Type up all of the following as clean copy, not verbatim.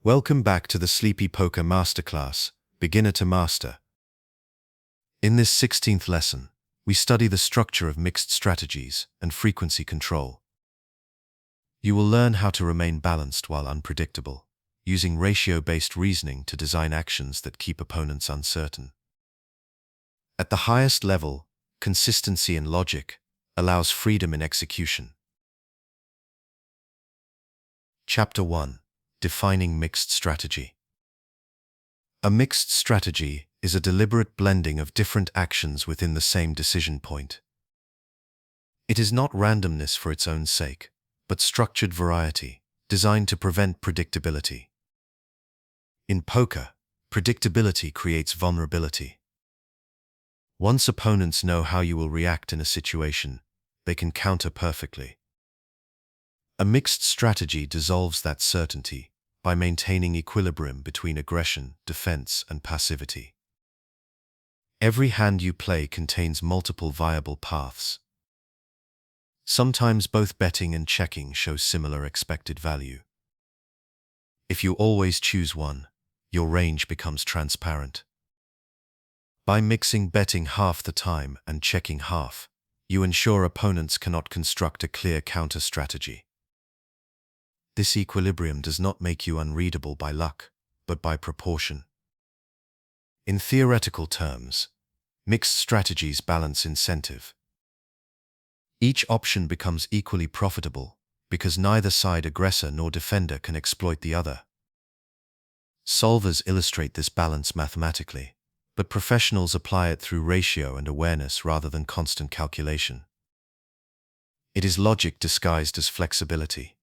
Welcome back to the Sleepy Poker Masterclass, Beginner to Master. In this 16th lesson, we study the structure of mixed strategies and frequency control. You will learn how to remain balanced while unpredictable, using ratio-based reasoning to design actions that keep opponents uncertain. At the highest level, consistency in logic allows freedom in execution. Chapter 1. Defining mixed strategy. A mixed strategy is a deliberate blending of different actions within the same decision point. It is not randomness for its own sake, but structured variety, designed to prevent predictability. In poker, predictability creates vulnerability. Once opponents know how you will react in a situation, they can counter perfectly. A mixed strategy dissolves that certainty by maintaining equilibrium between aggression, defense, and passivity. Every hand you play contains multiple viable paths. Sometimes both betting and checking show similar expected value. If you always choose one, your range becomes transparent. By mixing betting half the time and checking half, you ensure opponents cannot construct a clear counter strategy. This equilibrium does not make you unreadable by luck, but by proportion. In theoretical terms, mixed strategies balance incentive. Each option becomes equally profitable because neither side aggressor nor defender can exploit the other. Solvers illustrate this balance mathematically, but professionals apply it through ratio and awareness rather than constant calculation. It is logic disguised as flexibility.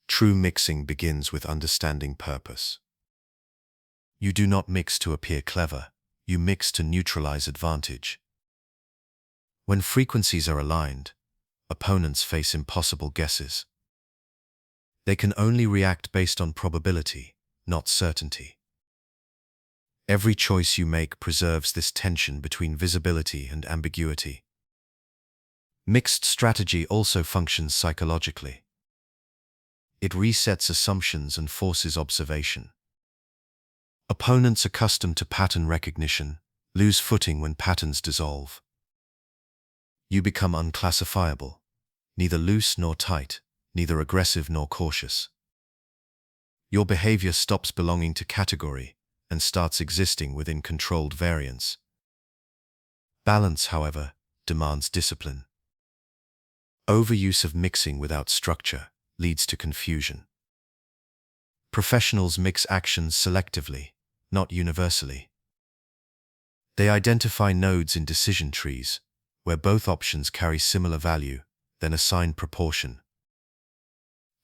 True mixing begins with understanding purpose. You do not mix to appear clever, you mix to neutralize advantage. When frequencies are aligned, opponents face impossible guesses. They can only react based on probability, not certainty. Every choice you make preserves this tension between visibility and ambiguity. Mixed strategy also functions psychologically. It resets assumptions and forces observation. Opponents accustomed to pattern recognition lose footing when patterns dissolve. You become unclassifiable, neither loose nor tight, neither aggressive nor cautious. Your behavior stops belonging to category and starts existing within controlled variance. Balance, however, demands discipline. Overuse of mixing without structure leads to confusion. Professionals mix actions selectively, not universally. They identify nodes in decision trees, where both options carry similar value, then assign proportion.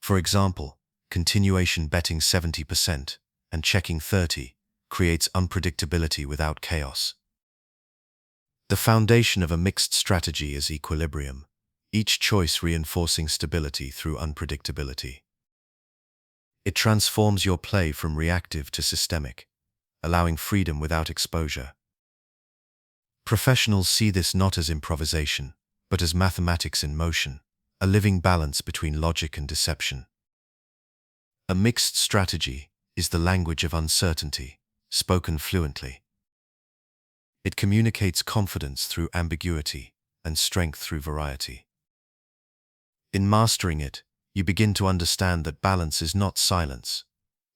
For example, continuation betting 70% and checking 30% creates unpredictability without chaos. The foundation of a mixed strategy is equilibrium, each choice reinforcing stability through unpredictability. It transforms your play from reactive to systemic, allowing freedom without exposure. Professionals see this not as improvisation, but as mathematics in motion, a living balance between logic and deception. A mixed strategy is the language of uncertainty, spoken fluently. It communicates confidence through ambiguity and strength through variety. In mastering it, you begin to understand that balance is not silence.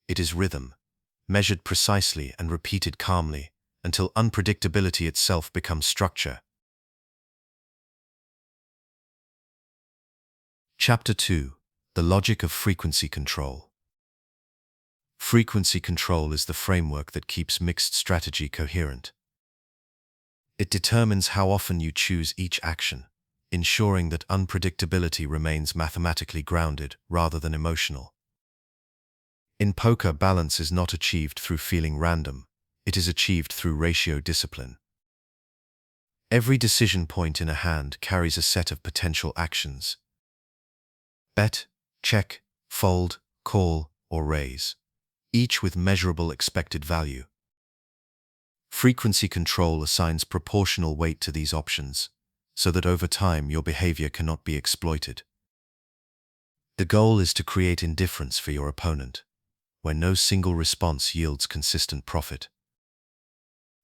It is rhythm, measured precisely and repeated calmly, until unpredictability itself becomes structure. Chapter 2. The Logic of Frequency Control. Frequency control is the framework that keeps mixed strategy coherent. It determines how often you choose each action, ensuring that unpredictability remains mathematically grounded rather than emotional. In poker, balance is not achieved through feeling random, it is achieved through ratio discipline. Every decision point in a hand carries a set of potential actions. Bet, check, fold, call, or raise, each with measurable expected value. Frequency control assigns proportional weight to these options, so that over time your behavior cannot be exploited. The goal is to create indifference for your opponent, where no single response yields consistent profit.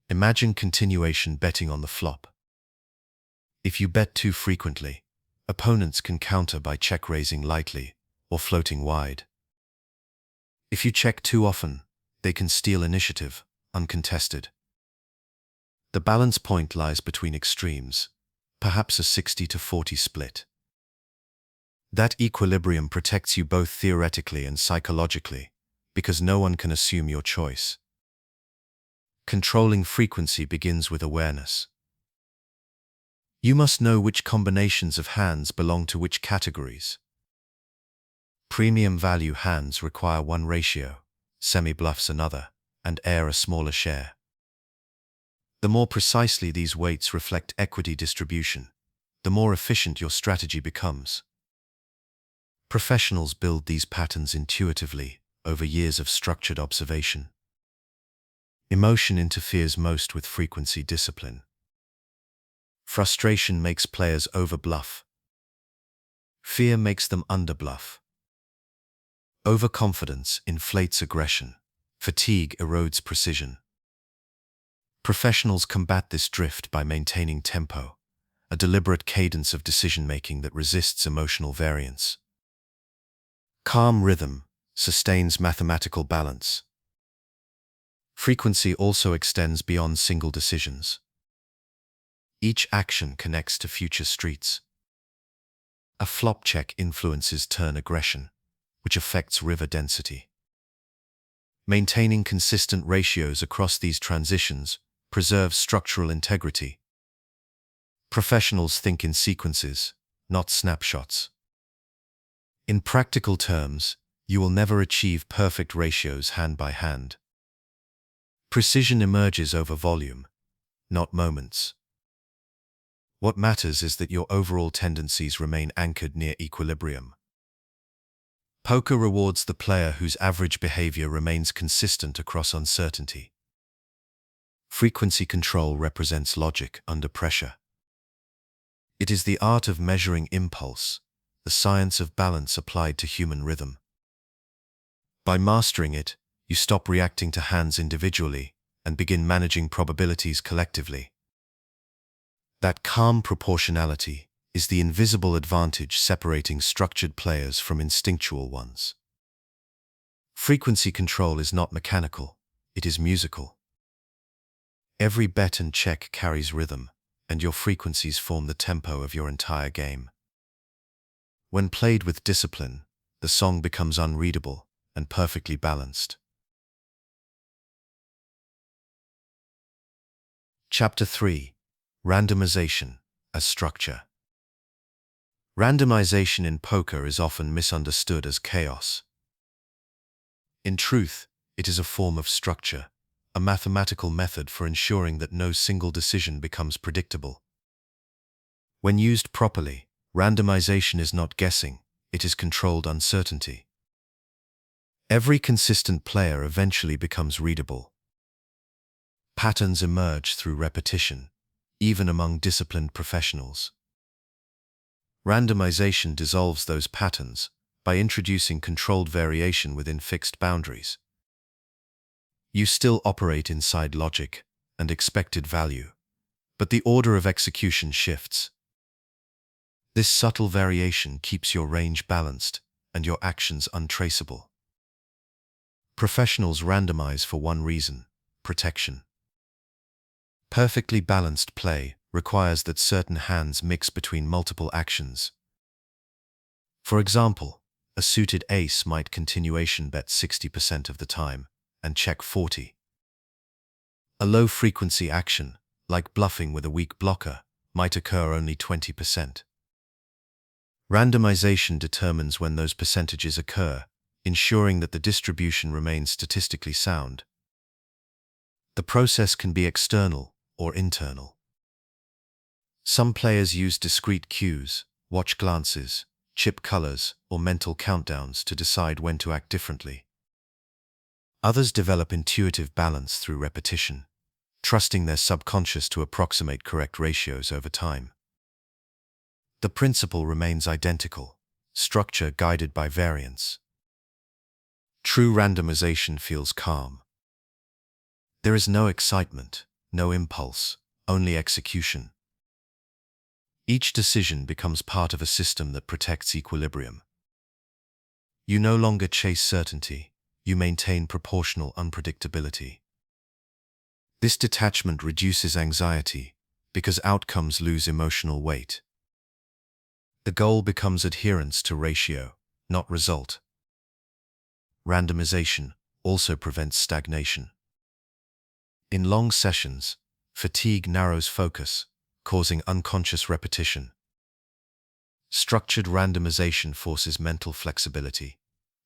Imagine continuation betting on the flop. If you bet too frequently, opponents can counter by check-raising lightly or floating wide. If you check too often, they can steal initiative, uncontested. The balance point lies between extremes, perhaps a 60-40 split. That equilibrium protects you both theoretically and psychologically, because no one can assume your choice. Controlling frequency begins with awareness. You must know which combinations of hands belong to which categories. Premium value hands require one ratio, semi-bluffs another, and air a smaller share. The more precisely these weights reflect equity distribution, the more efficient your strategy becomes. Professionals build these patterns intuitively over years of structured observation. Emotion interferes most with frequency discipline. Frustration makes players overbluff. Fear makes them underbluff. Overconfidence inflates aggression. Fatigue erodes precision. Professionals combat this drift by maintaining tempo, a deliberate cadence of decision-making that resists emotional variance. Calm rhythm sustains mathematical balance. Frequency also extends beyond single decisions. Each action connects to future streets. A flop check influences turn aggression, which affects river density. Maintaining consistent ratios across these transitions preserves structural integrity. Professionals think in sequences, not snapshots. In practical terms, you will never achieve perfect ratios hand by hand. Precision emerges over volume, not moments. What matters is that your overall tendencies remain anchored near equilibrium. Poker rewards the player whose average behavior remains consistent across uncertainty. Frequency control represents logic under pressure. It is the art of measuring impulse, the science of balance applied to human rhythm. By mastering it, you stop reacting to hands individually and begin managing probabilities collectively. That calm proportionality is the invisible advantage separating structured players from instinctual ones. Frequency control is not mechanical, it is musical. Every bet and check carries rhythm, and your frequencies form the tempo of your entire game. When played with discipline, the song becomes unreadable and perfectly balanced. Chapter 3: Randomization as Structure. Randomization in poker is often misunderstood as chaos. In truth, it is a form of structure, a mathematical method for ensuring that no single decision becomes predictable. When used properly, randomization is not guessing, it is controlled uncertainty. Every consistent player eventually becomes readable. Patterns emerge through repetition, even among disciplined professionals. Randomization dissolves those patterns by introducing controlled variation within fixed boundaries. You still operate inside logic and expected value, but the order of execution shifts. This subtle variation keeps your range balanced and your actions untraceable. Professionals randomize for one reason: protection. Perfectly balanced play requires that certain hands mix between multiple actions. For example, a suited ace might continuation bet 60% of the time and check 40%. A low-frequency action, like bluffing with a weak blocker, might occur only 20%. Randomization determines when those percentages occur, ensuring that the distribution remains statistically sound. The process can be external or internal. Some players use discrete cues, watch glances, chip colors, or mental countdowns to decide when to act differently. Others develop intuitive balance through repetition, trusting their subconscious to approximate correct ratios over time. The principle remains identical: structure guided by variance. True randomization feels calm. There is no excitement, no impulse, only execution. Each decision becomes part of a system that protects equilibrium. You no longer chase certainty, you maintain proportional unpredictability. This detachment reduces anxiety because outcomes lose emotional weight. The goal becomes adherence to ratio, not result. Randomization also prevents stagnation. In long sessions, fatigue narrows focus, causing unconscious repetition. Structured randomization forces mental flexibility,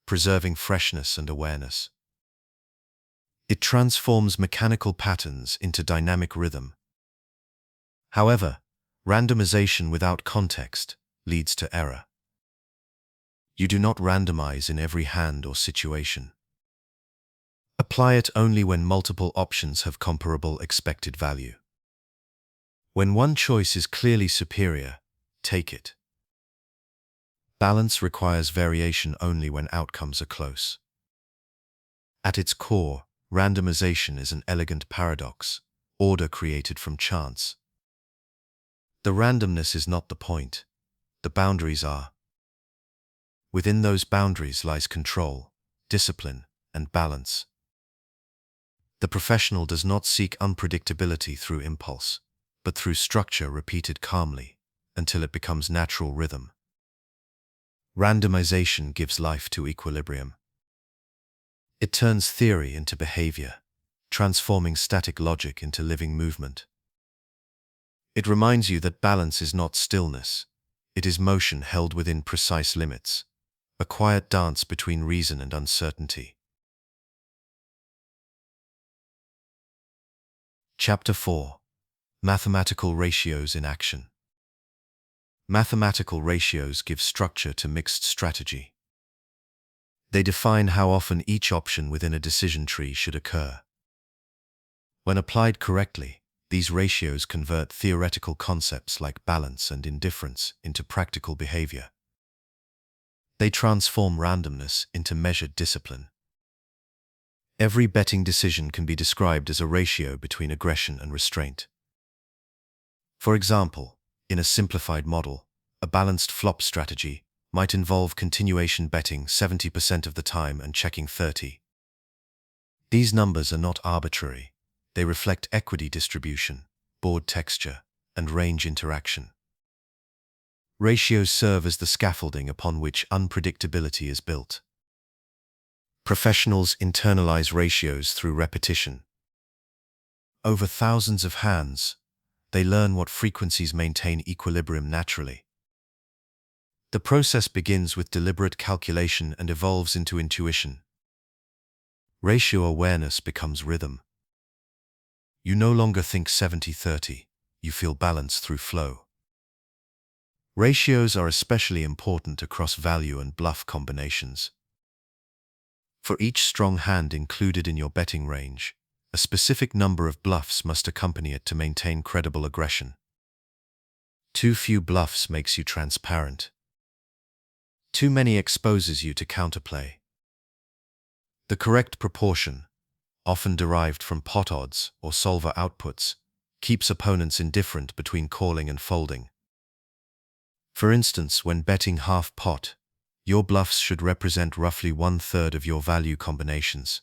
preserving freshness and awareness. It transforms mechanical patterns into dynamic rhythm. However, randomization without context leads to error. You do not randomize in every hand or situation. Apply it only when multiple options have comparable expected value. When one choice is clearly superior, take it. Balance requires variation only when outcomes are close. At its core, randomization is an elegant paradox, order created from chance. The randomness is not the point, the boundaries are. Within those boundaries lies control, discipline, and balance. The professional does not seek unpredictability through impulse, but through structure repeated calmly, until it becomes natural rhythm. Randomization gives life to equilibrium. It turns theory into behavior, transforming static logic into living movement. It reminds you that balance is not stillness, it is motion held within precise limits, a quiet dance between reason and uncertainty. Chapter 4. Mathematical Ratios in Action. Mathematical ratios give structure to mixed strategy. They define how often each option within a decision tree should occur. When applied correctly, these ratios convert theoretical concepts like balance and indifference into practical behavior. They transform randomness into measured discipline. Every betting decision can be described as a ratio between aggression and restraint. For example, in a simplified model, a balanced flop strategy might involve continuation betting 70% of the time and checking 30%. These numbers are not arbitrary. They reflect equity distribution, board texture, and range interaction. Ratios serve as the scaffolding upon which unpredictability is built. Professionals internalize ratios through repetition. Over thousands of hands, they learn what frequencies maintain equilibrium naturally. The process begins with deliberate calculation and evolves into intuition. Ratio awareness becomes rhythm. You no longer think 70-30, you feel balance through flow. Ratios are especially important across value and bluff combinations. For each strong hand included in your betting range, a specific number of bluffs must accompany it to maintain credible aggression. Too few bluffs makes you transparent. Too many exposes you to counterplay. The correct proportion, often derived from pot odds or solver outputs, keeps opponents indifferent between calling and folding. For instance, when betting half pot, your bluffs should represent roughly 1/3 of your value combinations.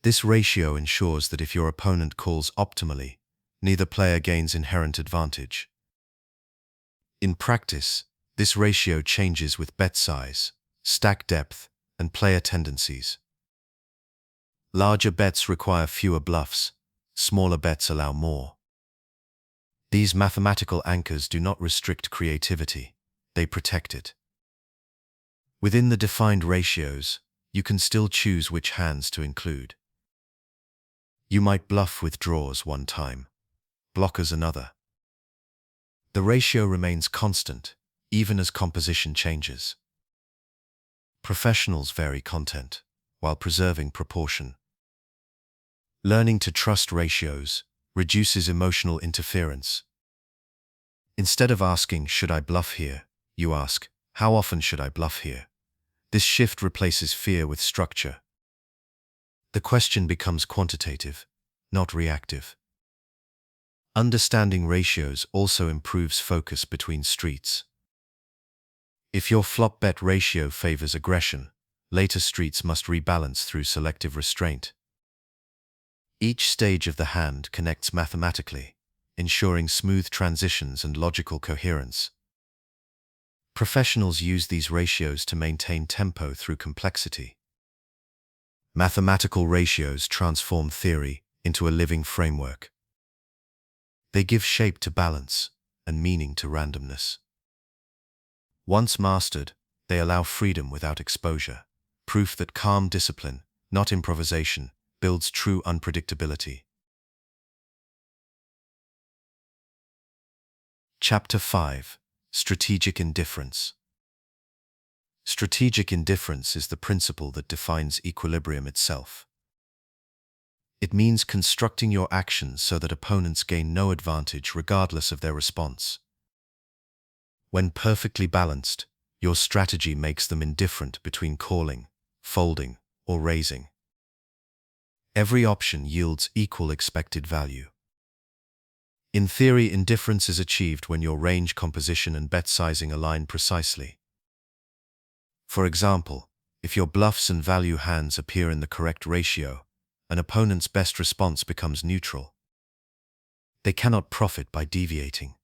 This ratio ensures that if your opponent calls optimally, neither player gains inherent advantage. In practice, this ratio changes with bet size, stack depth, and player tendencies. Larger bets require fewer bluffs, smaller bets allow more. These mathematical anchors do not restrict creativity, they protect it. Within the defined ratios, you can still choose which hands to include. You might bluff with draws one time, blockers another. The ratio remains constant, even as composition changes. Professionals vary content, while preserving proportion. Learning to trust ratios reduces emotional interference. Instead of asking, "Should I bluff here?" you ask, "How often should I bluff here?" This shift replaces fear with structure. The question becomes quantitative, not reactive. Understanding ratios also improves focus between streets. If your flop bet ratio favors aggression, later streets must rebalance through selective restraint. Each stage of the hand connects mathematically, ensuring smooth transitions and logical coherence. Professionals use these ratios to maintain tempo through complexity. Mathematical ratios transform theory into a living framework. They give shape to balance and meaning to randomness. Once mastered, they allow freedom without exposure, proof that calm discipline, not improvisation, builds true unpredictability. Chapter 5: Strategic Indifference. Strategic indifference is the principle that defines equilibrium itself. It means constructing your actions so that opponents gain no advantage regardless of their response. When perfectly balanced, your strategy makes them indifferent between calling, folding, or raising. Every option yields equal expected value. In theory, indifference is achieved when your range composition and bet sizing align precisely. For example, if your bluffs and value hands appear in the correct ratio, an opponent's best response becomes neutral. They cannot profit by deviating.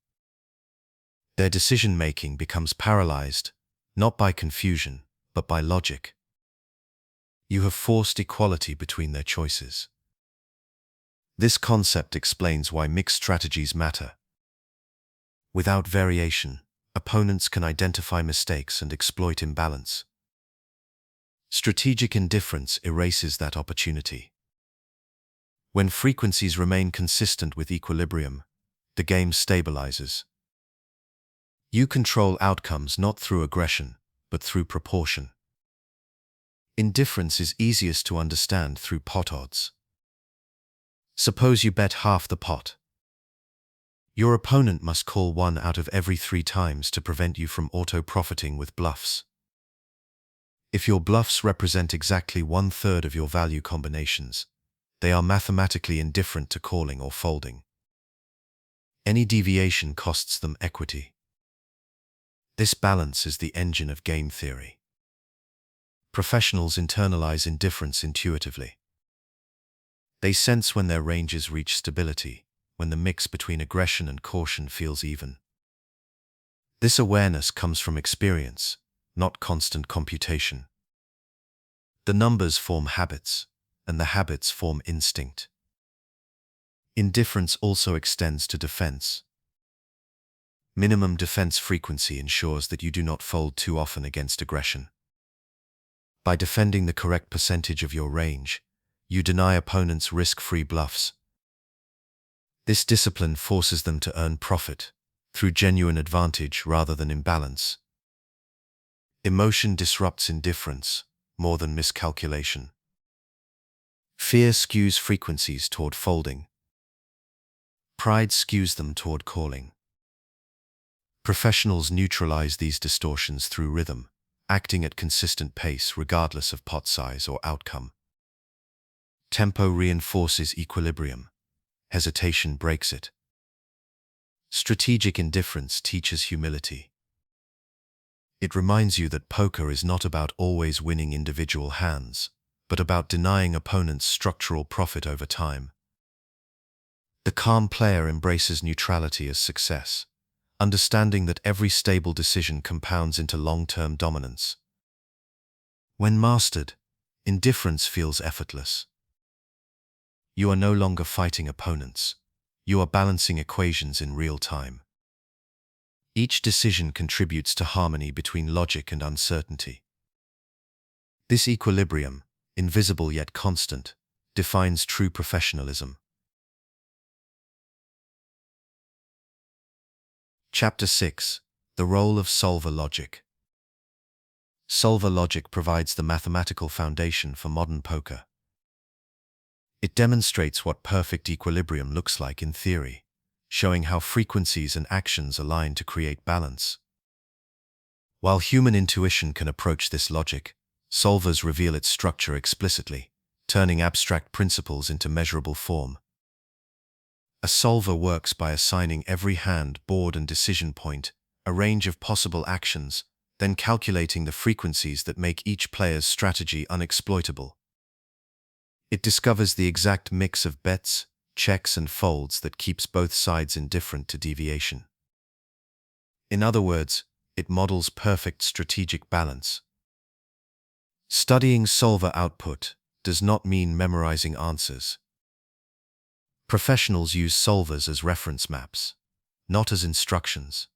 Their decision-making becomes paralyzed, not by confusion, but by logic. You have forced equality between their choices. This concept explains why mixed strategies matter. Without variation, opponents can identify mistakes and exploit imbalance. Strategic indifference erases that opportunity. When frequencies remain consistent with equilibrium, the game stabilizes. You control outcomes not through aggression, but through proportion. Indifference is easiest to understand through pot odds. Suppose you bet half the pot. Your opponent must call 1 out of every 3 times to prevent you from auto-profiting with bluffs. If your bluffs represent exactly 1/3 of your value combinations, they are mathematically indifferent to calling or folding. Any deviation costs them equity. This balance is the engine of game theory. Professionals internalize indifference intuitively. They sense when their ranges reach stability, when the mix between aggression and caution feels even. This awareness comes from experience, not constant computation. The numbers form habits, and the habits form instinct. Indifference also extends to defense. Minimum defense frequency ensures that you do not fold too often against aggression. By defending the correct percentage of your range, you deny opponents risk-free bluffs. This discipline forces them to earn profit through genuine advantage rather than imbalance. Emotion disrupts indifference more than miscalculation. Fear skews frequencies toward folding. Pride skews them toward calling. Professionals neutralize these distortions through rhythm, acting at consistent pace regardless of pot size or outcome. Tempo reinforces equilibrium. Hesitation breaks it. Strategic indifference teaches humility. It reminds you that poker is not about always winning individual hands, but about denying opponents structural profit over time. The calm player embraces neutrality as success, understanding that every stable decision compounds into long-term dominance. When mastered, indifference feels effortless. You are no longer fighting opponents. You are balancing equations in real time. Each decision contributes to harmony between logic and uncertainty. This equilibrium, invisible yet constant, defines true professionalism. Chapter 6: The Role of Solver Logic. Solver logic provides the mathematical foundation for modern poker. It demonstrates what perfect equilibrium looks like in theory, showing how frequencies and actions align to create balance. While human intuition can approach this logic, solvers reveal its structure explicitly, turning abstract principles into measurable form. A solver works by assigning every hand, board, and decision point a range of possible actions, then calculating the frequencies that make each player's strategy unexploitable. It discovers the exact mix of bets, checks, and folds that keeps both sides indifferent to deviation. In other words, it models perfect strategic balance. Studying solver output does not mean memorizing answers. Professionals use solvers as reference maps, not as instructions.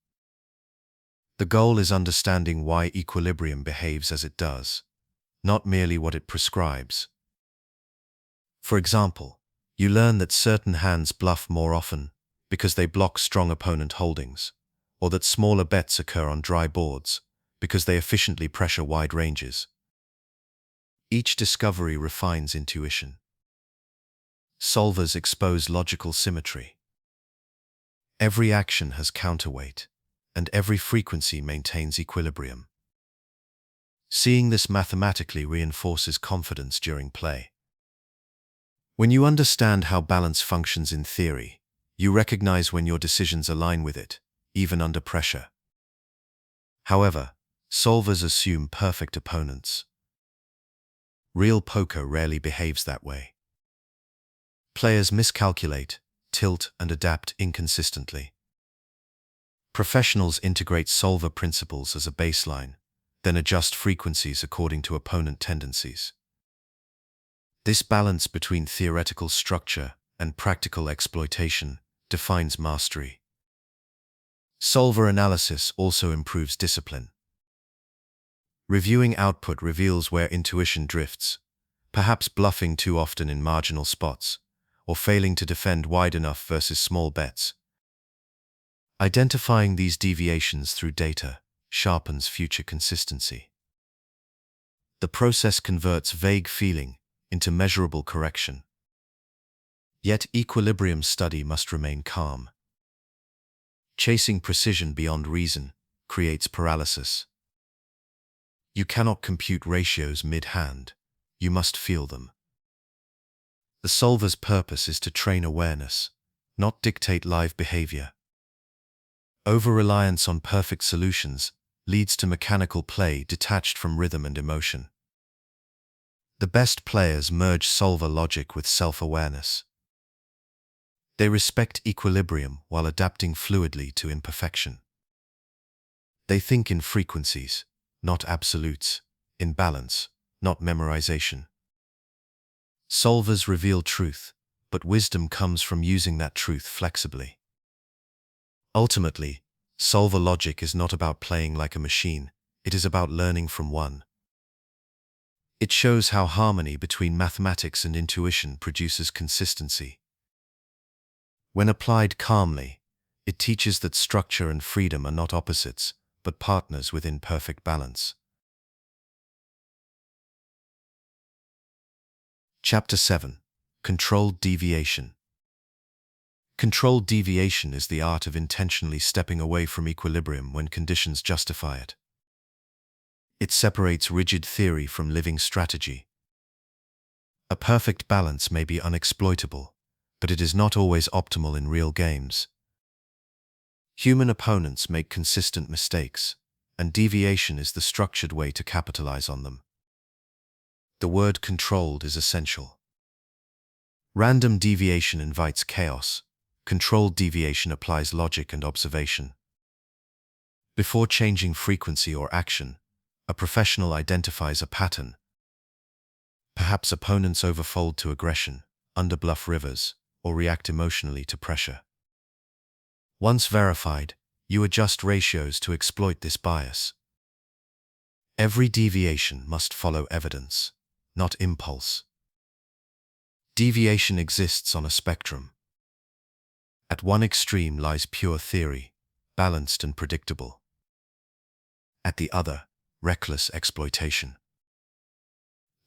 The goal is understanding why equilibrium behaves as it does, not merely what it prescribes. For example, you learn that certain hands bluff more often because they block strong opponent holdings, or that smaller bets occur on dry boards because they efficiently pressure wide ranges. Each discovery refines intuition. Solvers expose logical symmetry. Every action has counterweight, and every frequency maintains equilibrium. Seeing this mathematically reinforces confidence during play. When you understand how balance functions in theory, you recognize when your decisions align with it, even under pressure. However, solvers assume perfect opponents. Real poker rarely behaves that way. Players miscalculate, tilt, and adapt inconsistently. Professionals integrate solver principles as a baseline, then adjust frequencies according to opponent tendencies. This balance between theoretical structure and practical exploitation defines mastery. Solver analysis also improves discipline. Reviewing output reveals where intuition drifts, perhaps bluffing too often in marginal spots, or failing to defend wide enough versus small bets. Identifying these deviations through data sharpens future consistency. The process converts vague feeling into measurable correction. Yet equilibrium study must remain calm. Chasing precision beyond reason creates paralysis. You cannot compute ratios mid-hand, you must feel them. The solver's purpose is to train awareness, not dictate live behavior. Over-reliance on perfect solutions leads to mechanical play detached from rhythm and emotion. The best players merge solver logic with self-awareness. They respect equilibrium while adapting fluidly to imperfection. They think in frequencies, not absolutes, in balance, not memorization. Solvers reveal truth, but wisdom comes from using that truth flexibly. Ultimately, solver logic is not about playing like a machine, it is about learning from one. It shows how harmony between mathematics and intuition produces consistency. When applied calmly, it teaches that structure and freedom are not opposites, but partners within perfect balance. Chapter 7. Controlled Deviation. Controlled deviation is the art of intentionally stepping away from equilibrium when conditions justify it. It separates rigid theory from living strategy. A perfect balance may be unexploitable, but it is not always optimal in real games. Human opponents make consistent mistakes, and deviation is the structured way to capitalize on them. The word controlled is essential. Random deviation invites chaos. Controlled deviation applies logic and observation. Before changing frequency or action, a professional identifies a pattern. Perhaps opponents overfold to aggression, underbluff rivers, or react emotionally to pressure. Once verified, you adjust ratios to exploit this bias. Every deviation must follow evidence, not impulse. Deviation exists on a spectrum. At one extreme lies pure theory, balanced and predictable. At the other, reckless exploitation.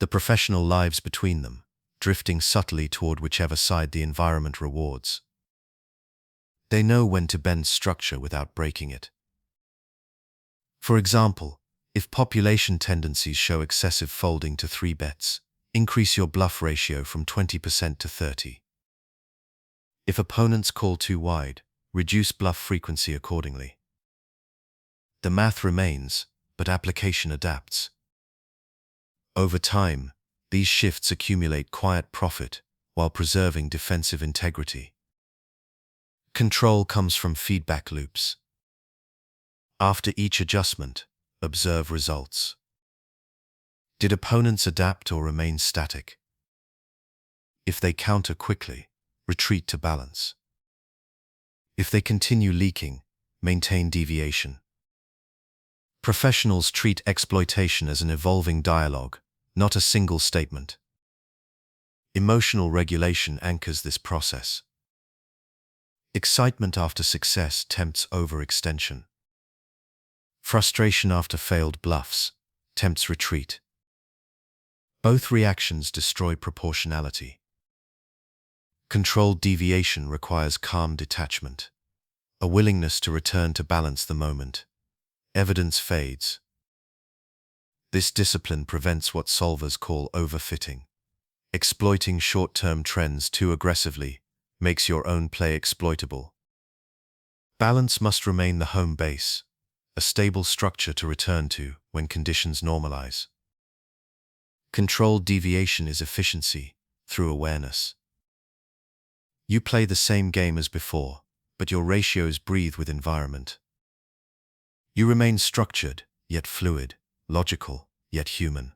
The professional lives between them, drifting subtly toward whichever side the environment rewards. They know when to bend structure without breaking it. For example, If population tendencies show excessive folding to 3 bets, increase your bluff ratio from 20% to 30%. If opponents call too wide, reduce bluff frequency accordingly. The math remains, but application adapts. Over time, these shifts accumulate quiet profit while preserving defensive integrity. Control comes from feedback loops. After each adjustment, observe results. Did opponents adapt or remain static? If they counter quickly, retreat to balance. If they continue leaking, maintain deviation. Professionals treat exploitation as an evolving dialogue, not a single statement. Emotional regulation anchors this process. Excitement after success tempts overextension. Frustration after failed bluffs tempts retreat. Both reactions destroy proportionality. Controlled deviation requires calm detachment, a willingness to return to balance the moment. Evidence fades. This discipline prevents what solvers call overfitting. Exploiting short-term trends too aggressively makes your own play exploitable. Balance must remain the home base, a stable structure to return to when conditions normalize. Controlled deviation is efficiency through awareness. You play the same game as before, but your ratios breathe with environment. You remain structured, yet fluid, logical, yet human.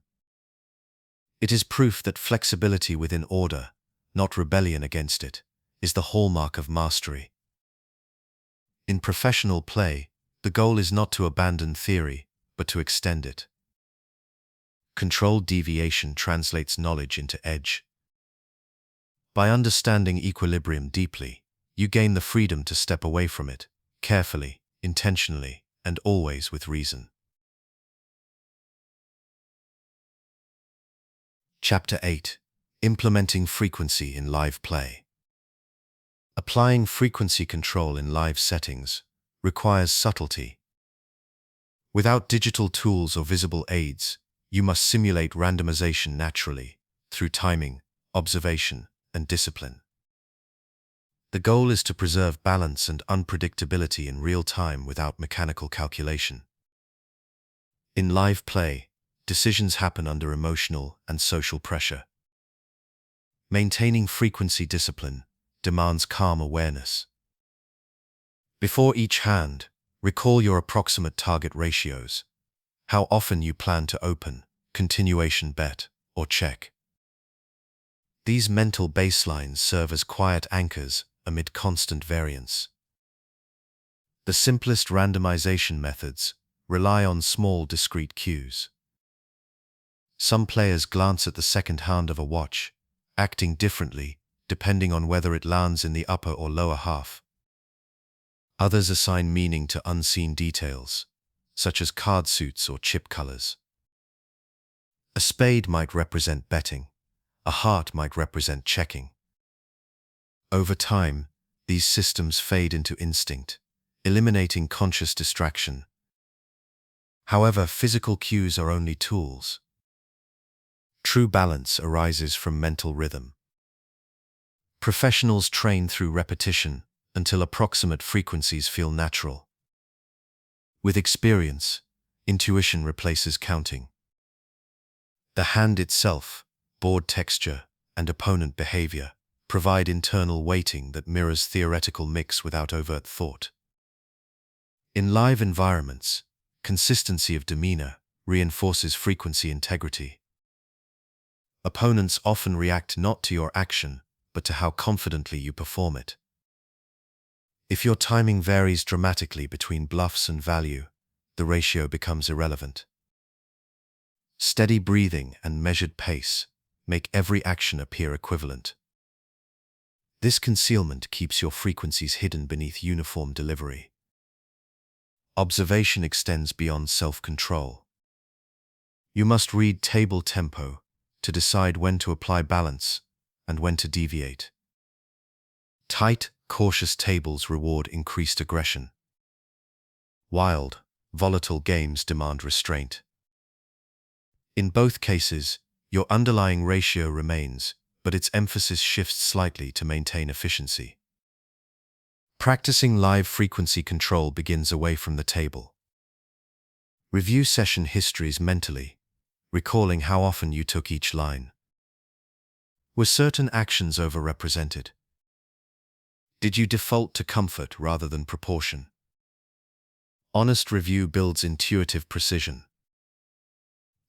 It is proof that flexibility within order, not rebellion against it, is the hallmark of mastery. In professional play, the goal is not to abandon theory, but to extend it. Controlled deviation translates knowledge into edge. By understanding equilibrium deeply, you gain the freedom to step away from it, carefully, intentionally, and always with reason. Chapter 8. Implementing frequency in live play. Applying frequency control in live settings requires subtlety. Without digital tools or visible aids, you must simulate randomization naturally, through timing, observation, and discipline. The goal is to preserve balance and unpredictability in real time without mechanical calculation. In live play, decisions happen under emotional and social pressure. Maintaining frequency discipline demands calm awareness. Before each hand, recall your approximate target ratios, how often you plan to open, continuation bet, or check. These mental baselines serve as quiet anchors amid constant variance. The simplest randomization methods rely on small discrete cues. Some players glance at the second hand of a watch, acting differently depending on whether it lands in the upper or lower half. Others assign meaning to unseen details, such as card suits or chip colors. A spade might represent betting, a heart might represent checking. Over time, these systems fade into instinct, eliminating conscious distraction. However, physical cues are only tools. True balance arises from mental rhythm. Professionals train through repetition until approximate frequencies feel natural. With experience, intuition replaces counting. The hand itself, board texture, and opponent behavior provide internal weighting that mirrors theoretical mix without overt thought. In live environments, consistency of demeanor reinforces frequency integrity. Opponents often react not to your action, but to how confidently you perform it. If your timing varies dramatically between bluffs and value, the ratio becomes irrelevant. Steady breathing and measured pace make every action appear equivalent. This concealment keeps your frequencies hidden beneath uniform delivery. Observation extends beyond self-control. You must read table tempo to decide when to apply balance and when to deviate. Tight, cautious tables reward increased aggression. Wild, volatile games demand restraint. In both cases, your underlying ratio remains, but its emphasis shifts slightly to maintain efficiency. Practicing live frequency control begins away from the table. Review session histories mentally, recalling how often you took each line. Were certain actions overrepresented? Did you default to comfort rather than proportion? Honest review builds intuitive precision.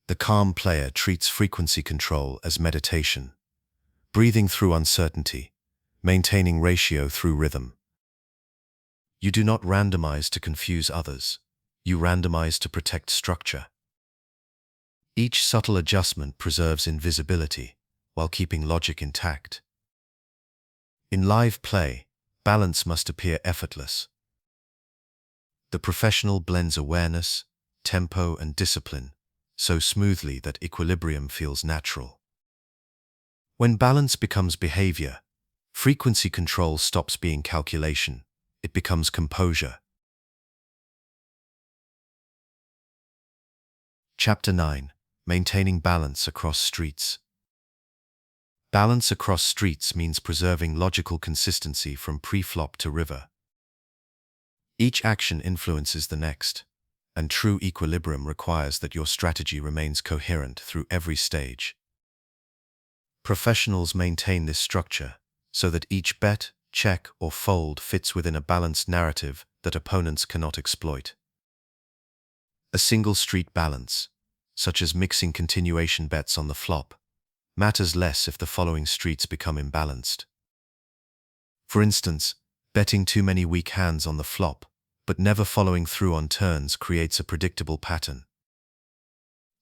The calm player treats frequency control as meditation, breathing through uncertainty, maintaining ratio through rhythm. You do not randomize to confuse others. You randomize to protect structure. Each subtle adjustment preserves invisibility while keeping logic intact. In live play, balance must appear effortless. The professional blends awareness, tempo, and discipline so smoothly that equilibrium feels natural. When balance becomes behavior, frequency control stops being calculation. It becomes composure. Chapter 9. Maintaining balance across streets. Balance across streets means preserving logical consistency from pre-flop to river. Each action influences the next, and true equilibrium requires that your strategy remains coherent through every stage. Professionals maintain this structure so that each bet, check, or fold fits within a balanced narrative that opponents cannot exploit. A single street balance, such as mixing continuation bets on the flop, matters less if the following streets become imbalanced. For instance, betting too many weak hands on the flop, but never following through on turns creates a predictable pattern.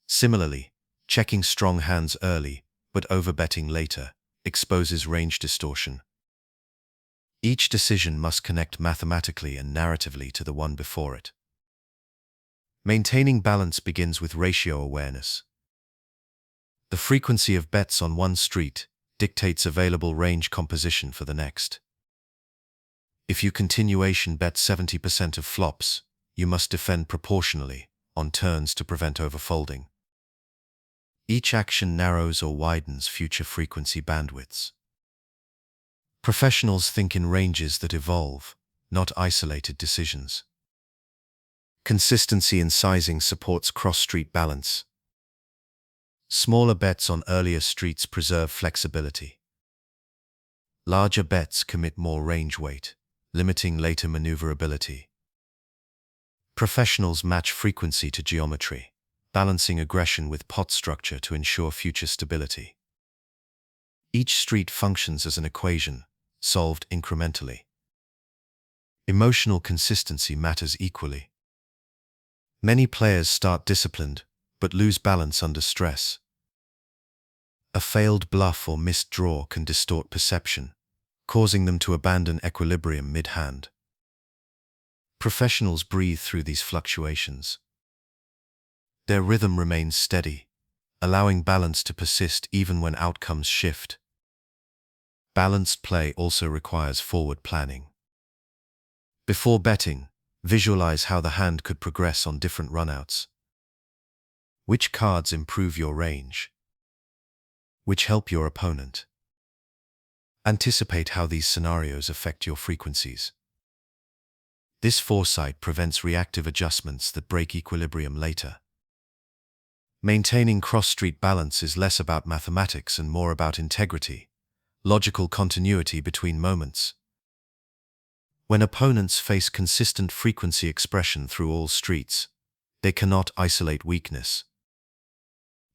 Similarly, checking strong hands early, but overbetting later, exposes range distortion. Each decision must connect mathematically and narratively to the one before it. Maintaining balance begins with ratio awareness. The frequency of bets on one street dictates available range composition for the next. If you continuation bet 70% of flops, you must defend proportionally on turns to prevent overfolding. Each action narrows or widens future frequency bandwidths. Professionals think in ranges that evolve, not isolated decisions. Consistency in sizing supports cross-street balance. Smaller bets on earlier streets preserve flexibility. Larger bets commit more range weight, limiting later maneuverability. Professionals match frequency to geometry, balancing aggression with pot structure to ensure future stability. Each street functions as an equation, solved incrementally. Emotional consistency matters equally. Many players start disciplined, but lose balance under stress. A failed bluff or missed draw can distort perception, causing them to abandon equilibrium mid-hand. Professionals breathe through these fluctuations. Their rhythm remains steady, allowing balance to persist even when outcomes shift. Balanced play also requires forward planning. Before betting, visualize how the hand could progress on different runouts. Which cards improve your range? Which help your opponent? Anticipate how these scenarios affect your frequencies. This foresight prevents reactive adjustments that break equilibrium later. Maintaining cross-street balance is less about mathematics and more about integrity, logical continuity between moments. When opponents face consistent frequency expression through all streets, they cannot isolate weakness.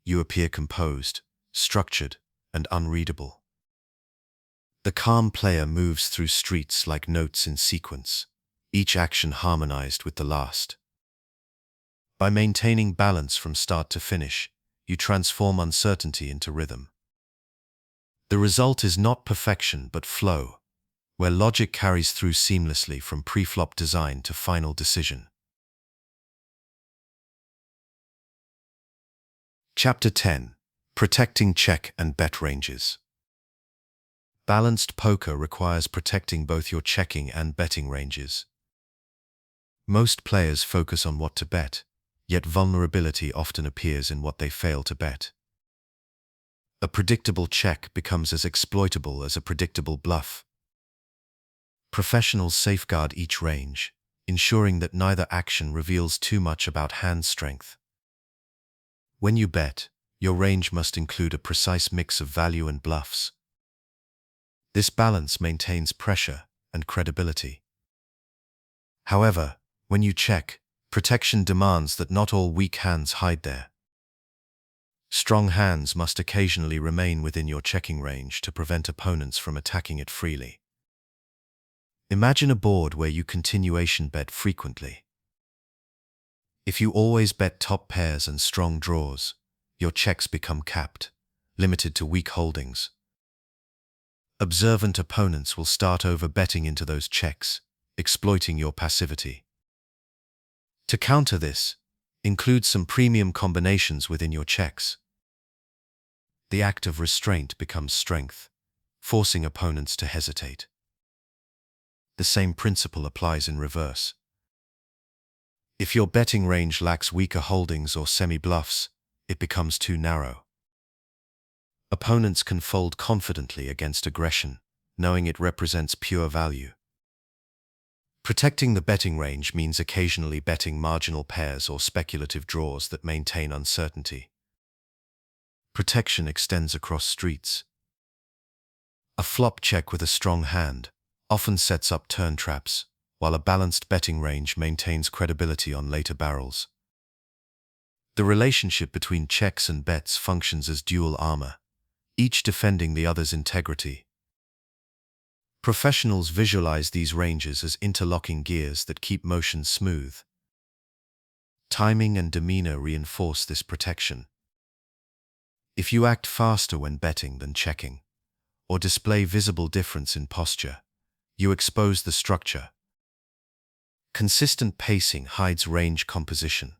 You appear composed, structured, and unreadable. The calm player moves through streets like notes in sequence, each action harmonized with the last. By maintaining balance from start to finish, you transform uncertainty into rhythm. The result is not perfection but flow, where logic carries through seamlessly from pre-flop design to final decision. Chapter 10. Protecting check and bet ranges. Balanced poker requires protecting both your checking and betting ranges. Most players focus on what to bet, yet vulnerability often appears in what they fail to bet. A predictable check becomes as exploitable as a predictable bluff. Professionals safeguard each range, ensuring that neither action reveals too much about hand strength. When you bet, your range must include a precise mix of value and bluffs. This balance maintains pressure and credibility. However, when you check, protection demands that not all weak hands hide there. Strong hands must occasionally remain within your checking range to prevent opponents from attacking it freely. Imagine a board where you continuation bet frequently. If you always bet top pairs and strong draws, your checks become capped, limited to weak holdings. Observant opponents will start over-betting into those checks, exploiting your passivity. To counter this, include some premium combinations within your checks. The act of restraint becomes strength, forcing opponents to hesitate. The same principle applies in reverse. If your betting range lacks weaker holdings or semi-bluffs, it becomes too narrow. Opponents can fold confidently against aggression, knowing it represents pure value. Protecting the betting range means occasionally betting marginal pairs or speculative draws that maintain uncertainty. Protection extends across streets. A flop check with a strong hand often sets up turn traps, while a balanced betting range maintains credibility on later barrels. The relationship between checks and bets functions as dual armor, each defending the other's integrity. Professionals visualize these ranges as interlocking gears that keep motion smooth. Timing and demeanor reinforce this protection. If you act faster when betting than checking, or display visible difference in posture, you expose the structure. Consistent pacing hides range composition.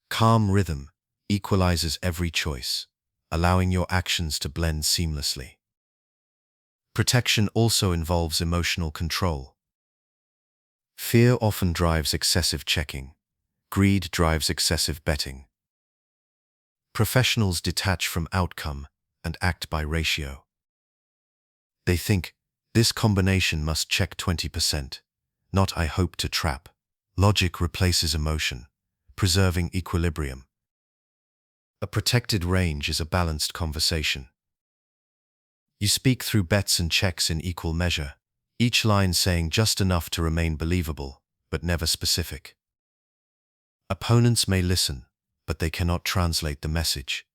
Calm rhythm equalizes every choice, allowing your actions to blend seamlessly. Protection also involves emotional control. Fear often drives excessive checking. Greed drives excessive betting. Professionals detach from outcome and act by ratio. They think, this combination must check 20%, not I hope to trap. Logic replaces emotion, preserving equilibrium. A protected range is a balanced conversation. You speak through bets and checks in equal measure, each line saying just enough to remain believable, but never specific. Opponents may listen, but they cannot translate the message.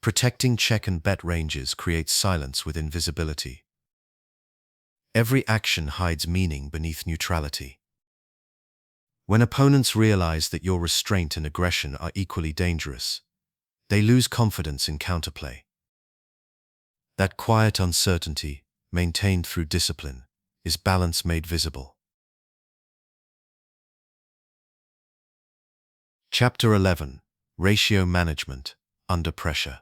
Protecting check and bet ranges creates silence with invisibility. Every action hides meaning beneath neutrality. When opponents realize that your restraint and aggression are equally dangerous, they lose confidence in counterplay. That quiet uncertainty, maintained through discipline, is balance made visible. Chapter 11. Ratio Management, Under Pressure.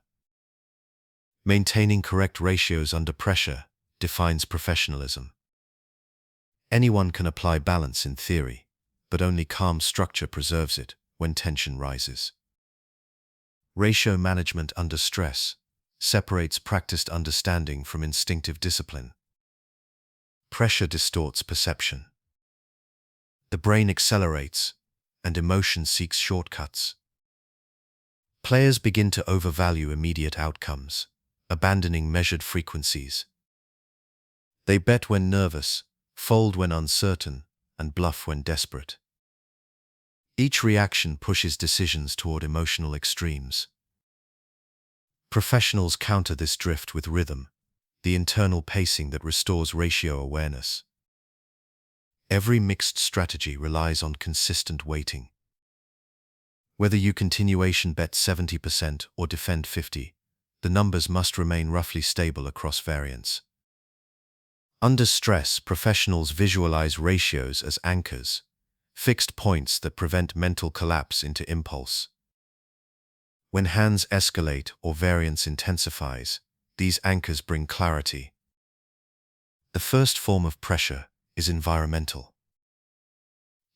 Maintaining correct ratios under pressure defines professionalism. Anyone can apply balance in theory, but only calm structure preserves it when tension rises. Ratio management under stress separates practiced understanding from instinctive discipline. Pressure distorts perception. The brain accelerates, and emotion seeks shortcuts. Players begin to overvalue immediate outcomes, abandoning measured frequencies. They bet when nervous, fold when uncertain, and bluff when desperate. Each reaction pushes decisions toward emotional extremes. Professionals counter this drift with rhythm, the internal pacing that restores ratio awareness. Every mixed strategy relies on consistent weighting. Whether you continuation bet 70% or defend 50%, the numbers must remain roughly stable across variants. Under stress, professionals visualize ratios as anchors, fixed points that prevent mental collapse into impulse. When hands escalate or variance intensifies, these anchors bring clarity. The first form of pressure is environmental.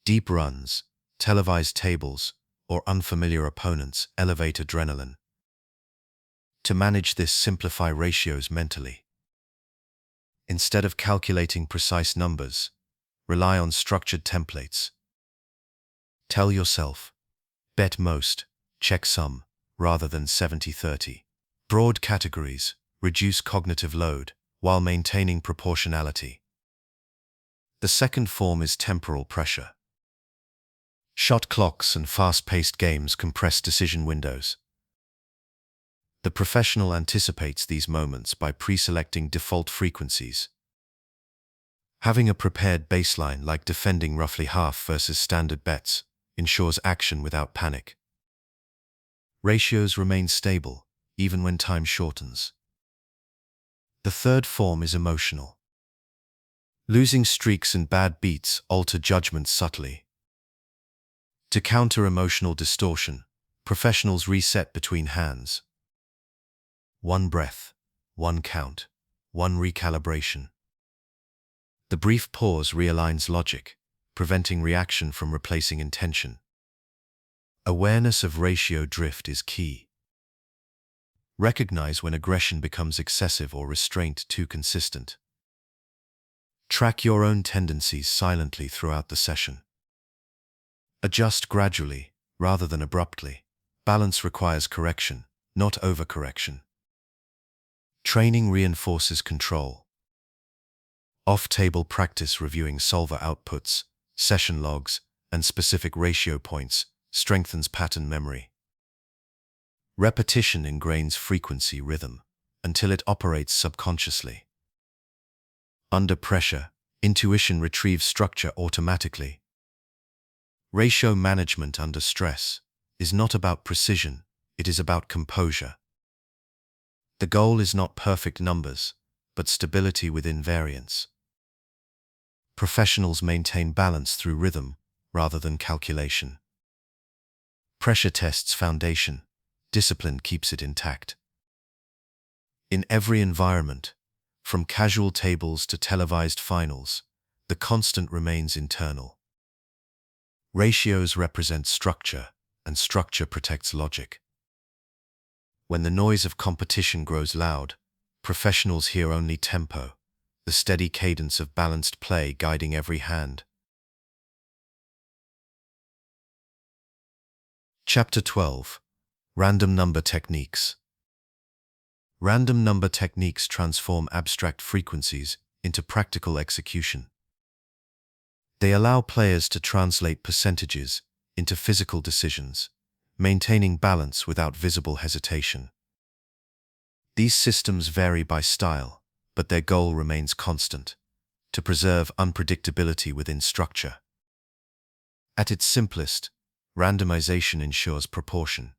Deep runs, televised tables, or unfamiliar opponents elevate adrenaline. To manage this, simplify ratios mentally. Instead of calculating precise numbers, rely on structured templates. Tell yourself, bet most, check some, rather than 70-30. Broad categories reduce cognitive load while maintaining proportionality. The second form is temporal pressure. Shot clocks and fast-paced games compress decision windows. The professional anticipates these moments by pre-selecting default frequencies. Having a prepared baseline, like defending roughly half versus standard bets, ensures action without panic. Ratios remain stable, even when time shortens. The third form is emotional. Losing streaks and bad beats alter judgments subtly. To counter emotional distortion, professionals reset between hands. One breath, one count, one recalibration. The brief pause realigns logic, preventing reaction from replacing intention. Awareness of ratio drift is key. Recognize when aggression becomes excessive or restraint too consistent. Track your own tendencies silently throughout the session. Adjust gradually, rather than abruptly. Balance requires correction, not overcorrection. Training reinforces control. Off-table practice reviewing solver outputs, session logs, and specific ratio points strengthens pattern memory. Repetition ingrains frequency rhythm until it operates subconsciously. Under pressure, intuition retrieves structure automatically. Ratio management under stress is not about precision, it is about composure. The goal is not perfect numbers, but stability within variance. Professionals maintain balance through rhythm rather than calculation. Pressure tests foundation, discipline keeps it intact. In every environment, from casual tables to televised finals, the constant remains internal. Ratios represent structure, and structure protects logic. When the noise of competition grows loud, professionals hear only tempo, the steady cadence of balanced play guiding every hand. Chapter 12. Random number techniques. Random number techniques transform abstract frequencies into practical execution. They allow players to translate percentages into physical decisions, maintaining balance without visible hesitation. These systems vary by style, but their goal remains constant: to preserve unpredictability within structure. At its simplest, randomization ensures proportion.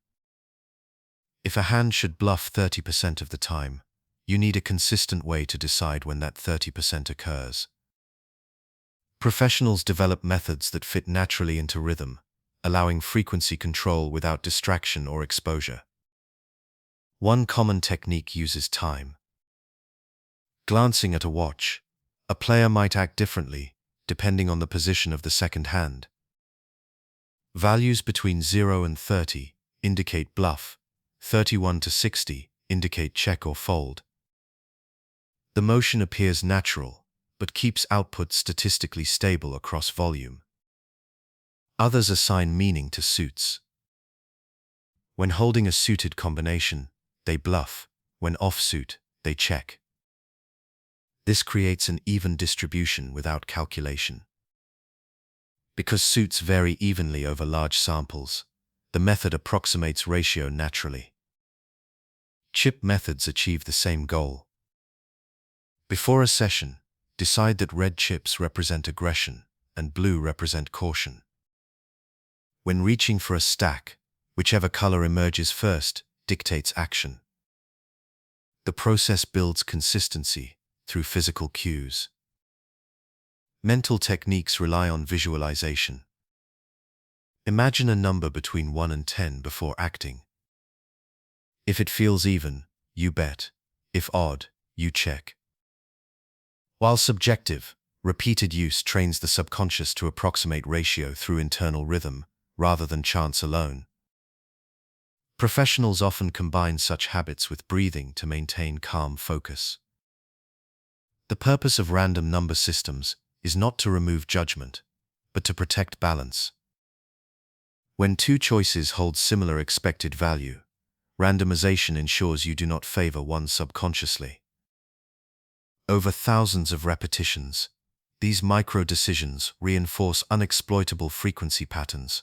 If a hand should bluff 30% of the time, you need a consistent way to decide when that 30% occurs. Professionals develop methods that fit naturally into rhythm, allowing frequency control without distraction or exposure. One common technique uses time. Glancing at a watch, a player might act differently depending on the position of the second hand. Values between 0 and 30 indicate bluff, 31 to 60 indicate check or fold. The motion appears natural, but keeps output statistically stable across volume. Others assign meaning to suits. When holding a suited combination, they bluff. When offsuit, they check. This creates an even distribution without calculation. Because suits vary evenly over large samples, the method approximates ratio naturally. Chip methods achieve the same goal. Before a session, decide that red chips represent aggression and blue represent caution. When reaching for a stack, whichever color emerges first dictates action. The process builds consistency through physical cues. Mental techniques rely on visualization. Imagine a number between 1 and 10 before acting. If it feels even, you bet. If odd, you check. While subjective, repeated use trains the subconscious to approximate ratio through internal rhythm, rather than chance alone. Professionals often combine such habits with breathing to maintain calm focus. The purpose of random number systems is not to remove judgment, but to protect balance. When two choices hold similar expected value, randomization ensures you do not favor one subconsciously. Over thousands of repetitions, these micro-decisions reinforce unexploitable frequency patterns.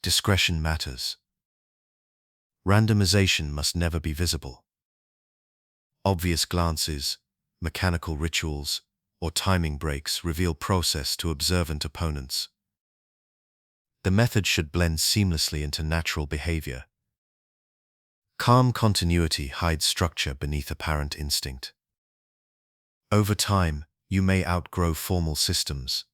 Discretion matters. Randomization must never be visible. Obvious glances, mechanical rituals, or timing breaks reveal process to observant opponents. The method should blend seamlessly into natural behavior. Calm continuity hides structure beneath apparent instinct. Over time, you may outgrow formal systems.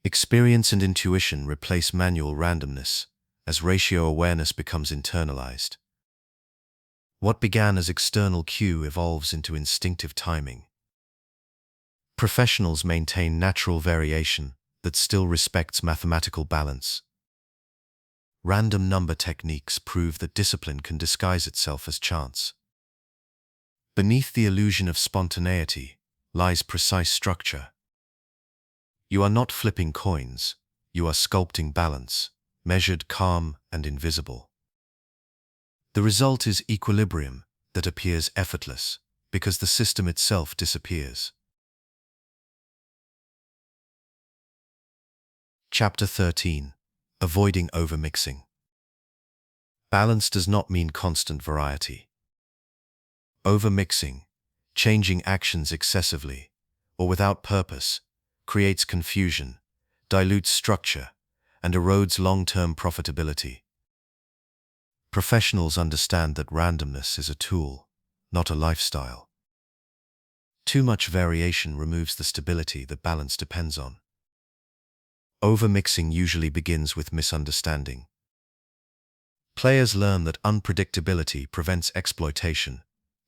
Experience and intuition replace manual randomness as ratio awareness becomes internalized. What began as external cue evolves into instinctive timing. Professionals maintain natural variation that still respects mathematical balance. Random number techniques prove that discipline can disguise itself as chance. Beneath the illusion of spontaneity lies precise structure. You are not flipping coins, you are sculpting balance, measured, calm, and invisible. The result is equilibrium that appears effortless because the system itself disappears. Chapter 13. Avoiding Overmixing. Balance does not mean constant variety. Overmixing, changing actions excessively, or without purpose, creates confusion, dilutes structure, and erodes long-term profitability. Professionals understand that randomness is a tool, not a lifestyle. Too much variation removes the stability that balance depends on. Overmixing usually begins with misunderstanding. Players learn that unpredictability prevents exploitation,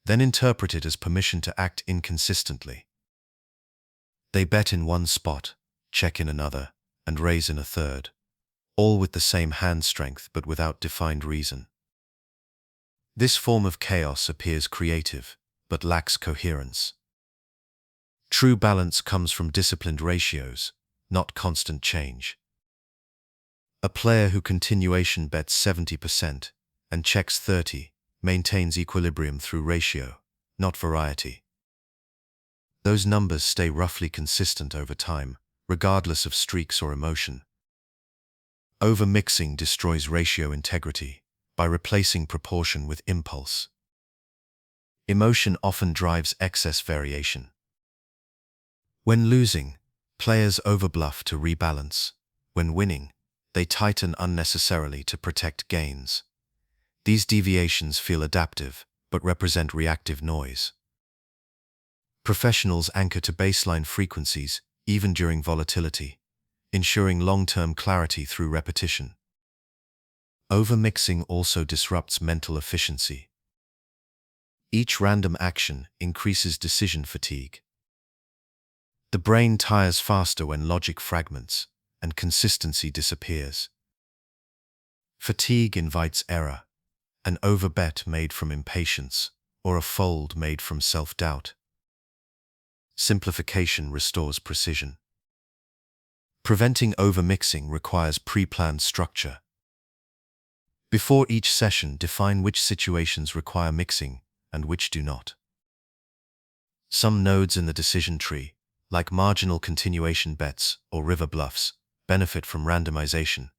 then interpret it as permission to act inconsistently. They bet in one spot, check in another, and raise in a third, all with the same hand strength but without defined reason. This form of chaos appears creative, but lacks coherence. True balance comes from disciplined ratios, not constant change. A player who continuation bets 70% and checks 30% maintains equilibrium through ratio, not variety. Those numbers stay roughly consistent over time, regardless of streaks or emotion. Overmixing destroys ratio integrity by replacing proportion with impulse. Emotion often drives excess variation. When losing, players overbluff to rebalance. When winning, they tighten unnecessarily to protect gains. These deviations feel adaptive, but represent reactive noise. Professionals anchor to baseline frequencies, even during volatility, ensuring long-term clarity through repetition. Overmixing also disrupts mental efficiency. Each random action increases decision fatigue. The brain tires faster when logic fragments, and consistency disappears. Fatigue invites error, an overbet made from impatience, or a fold made from self-doubt. Simplification restores precision. Preventing overmixing requires pre-planned structure. Before each session, define which situations require mixing and which do not. Some nodes in the decision tree, like marginal continuation bets or river bluffs, benefit from randomization.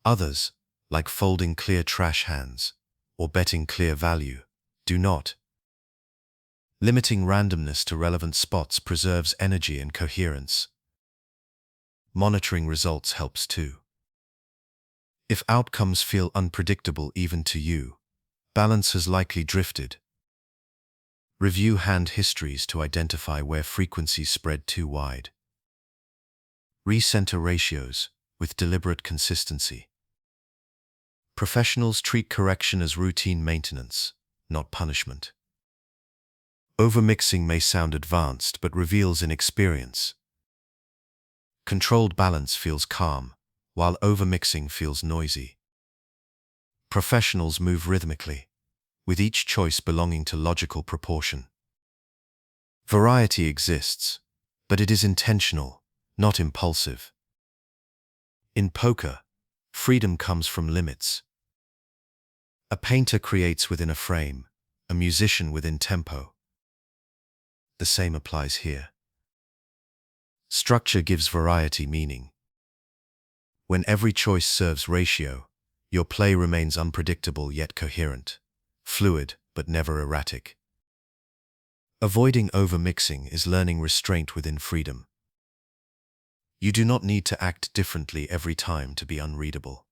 Others, like folding clear trash hands or betting clear value, do not. Limiting randomness to relevant spots preserves energy and coherence. Monitoring results helps too. If outcomes feel unpredictable even to you, balance has likely drifted. Review hand histories to identify where frequencies spread too wide. Recenter ratios with deliberate consistency. Professionals treat correction as routine maintenance, not punishment. Overmixing may sound advanced but reveals inexperience. Controlled balance feels calm, while overmixing feels noisy. Professionals move rhythmically, with each choice belonging to logical proportion. Variety exists, but it is intentional, not impulsive. In poker, freedom comes from limits. A painter creates within a frame, a musician within tempo. The same applies here. Structure gives variety meaning. When every choice serves ratio, your play remains unpredictable yet coherent, fluid but never erratic. Avoiding overmixing is learning restraint within freedom. You do not need to act differently every time to be unreadable.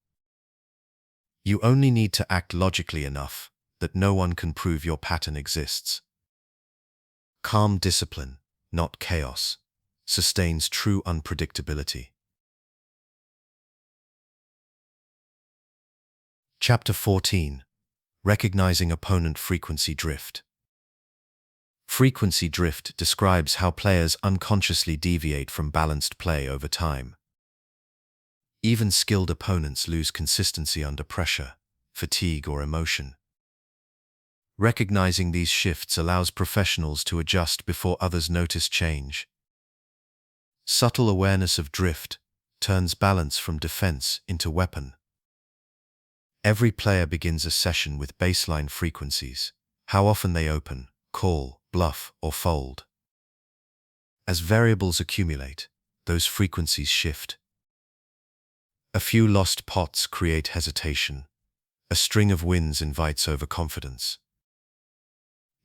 You only need to act logically enough that no one can prove your pattern exists. Calm discipline, not chaos, sustains true unpredictability. Chapter 14. Recognizing Opponent Frequency Drift. Frequency drift describes how players unconsciously deviate from balanced play over time. Even skilled opponents lose consistency under pressure, fatigue, or emotion. Recognizing these shifts allows professionals to adjust before others notice change. Subtle awareness of drift turns balance from defense into weapon. Every player begins a session with baseline frequencies, how often they open, call, bluff, or fold. As variables accumulate, those frequencies shift. A few lost pots create hesitation. A string of wins invites overconfidence.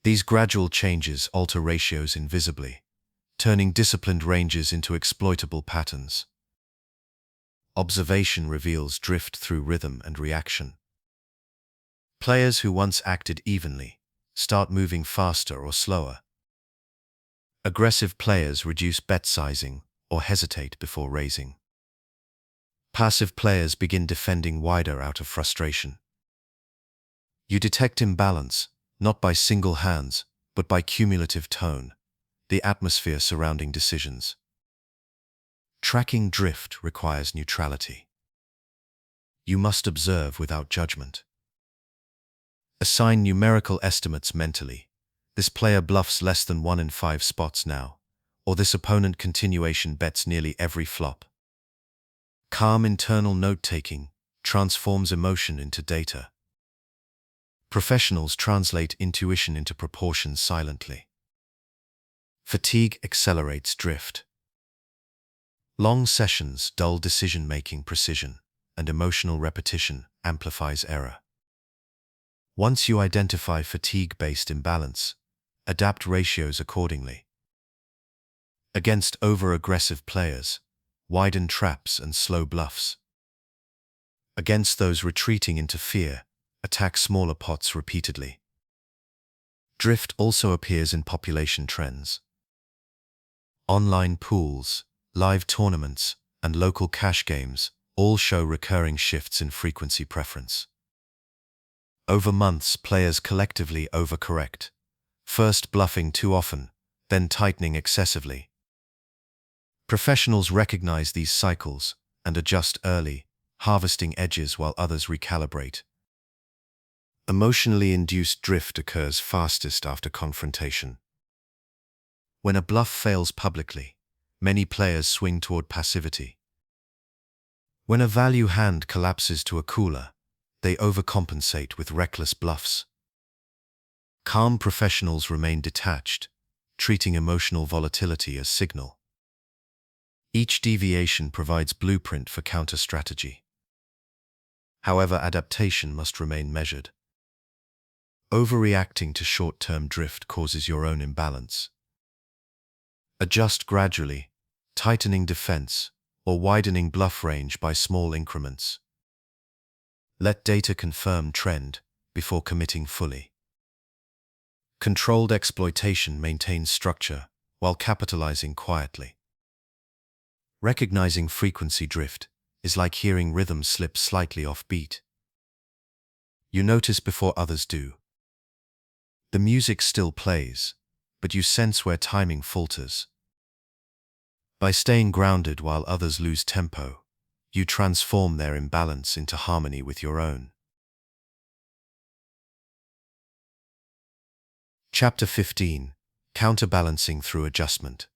These gradual changes alter ratios invisibly, turning disciplined ranges into exploitable patterns. Observation reveals drift through rhythm and reaction. Players who once acted evenly start moving faster or slower. Aggressive players reduce bet sizing or hesitate before raising. Passive players begin defending wider out of frustration. You detect imbalance, not by single hands, but by cumulative tone, the atmosphere surrounding decisions. Tracking drift requires neutrality. You must observe without judgment. Assign numerical estimates mentally. This player bluffs less than 1 in 5 spots now, or this opponent continuation bets nearly every flop. Calm internal note-taking transforms emotion into data. Professionals translate intuition into proportions silently. Fatigue accelerates drift. Long sessions dull decision-making precision, and emotional repetition amplifies error. Once you identify fatigue-based imbalance, adapt ratios accordingly. Against over-aggressive players, widen traps and slow bluffs. Against those retreating into fear, attack smaller pots repeatedly. Drift also appears in population trends. Online pools, live tournaments, and local cash games all show recurring shifts in frequency preference. Over months, players collectively overcorrect, first bluffing too often, then tightening excessively. Professionals recognize these cycles and adjust early, harvesting edges while others recalibrate. Emotionally induced drift occurs fastest after confrontation. When a bluff fails publicly, many players swing toward passivity. When a value hand collapses to a cooler, they overcompensate with reckless bluffs. Calm professionals remain detached, treating emotional volatility as signal. Each deviation provides blueprint for counter-strategy. However, adaptation must remain measured. Overreacting to short-term drift causes your own imbalance. Adjust gradually, tightening defense or widening bluff range by small increments. Let data confirm trend before committing fully. Controlled exploitation maintains structure while capitalizing quietly. Recognizing frequency drift is like hearing rhythm slip slightly off beat. You notice before others do. The music still plays, but you sense where timing falters. By staying grounded while others lose tempo, you transform their imbalance into harmony with your own. Chapter 15. Counterbalancing through adjustment.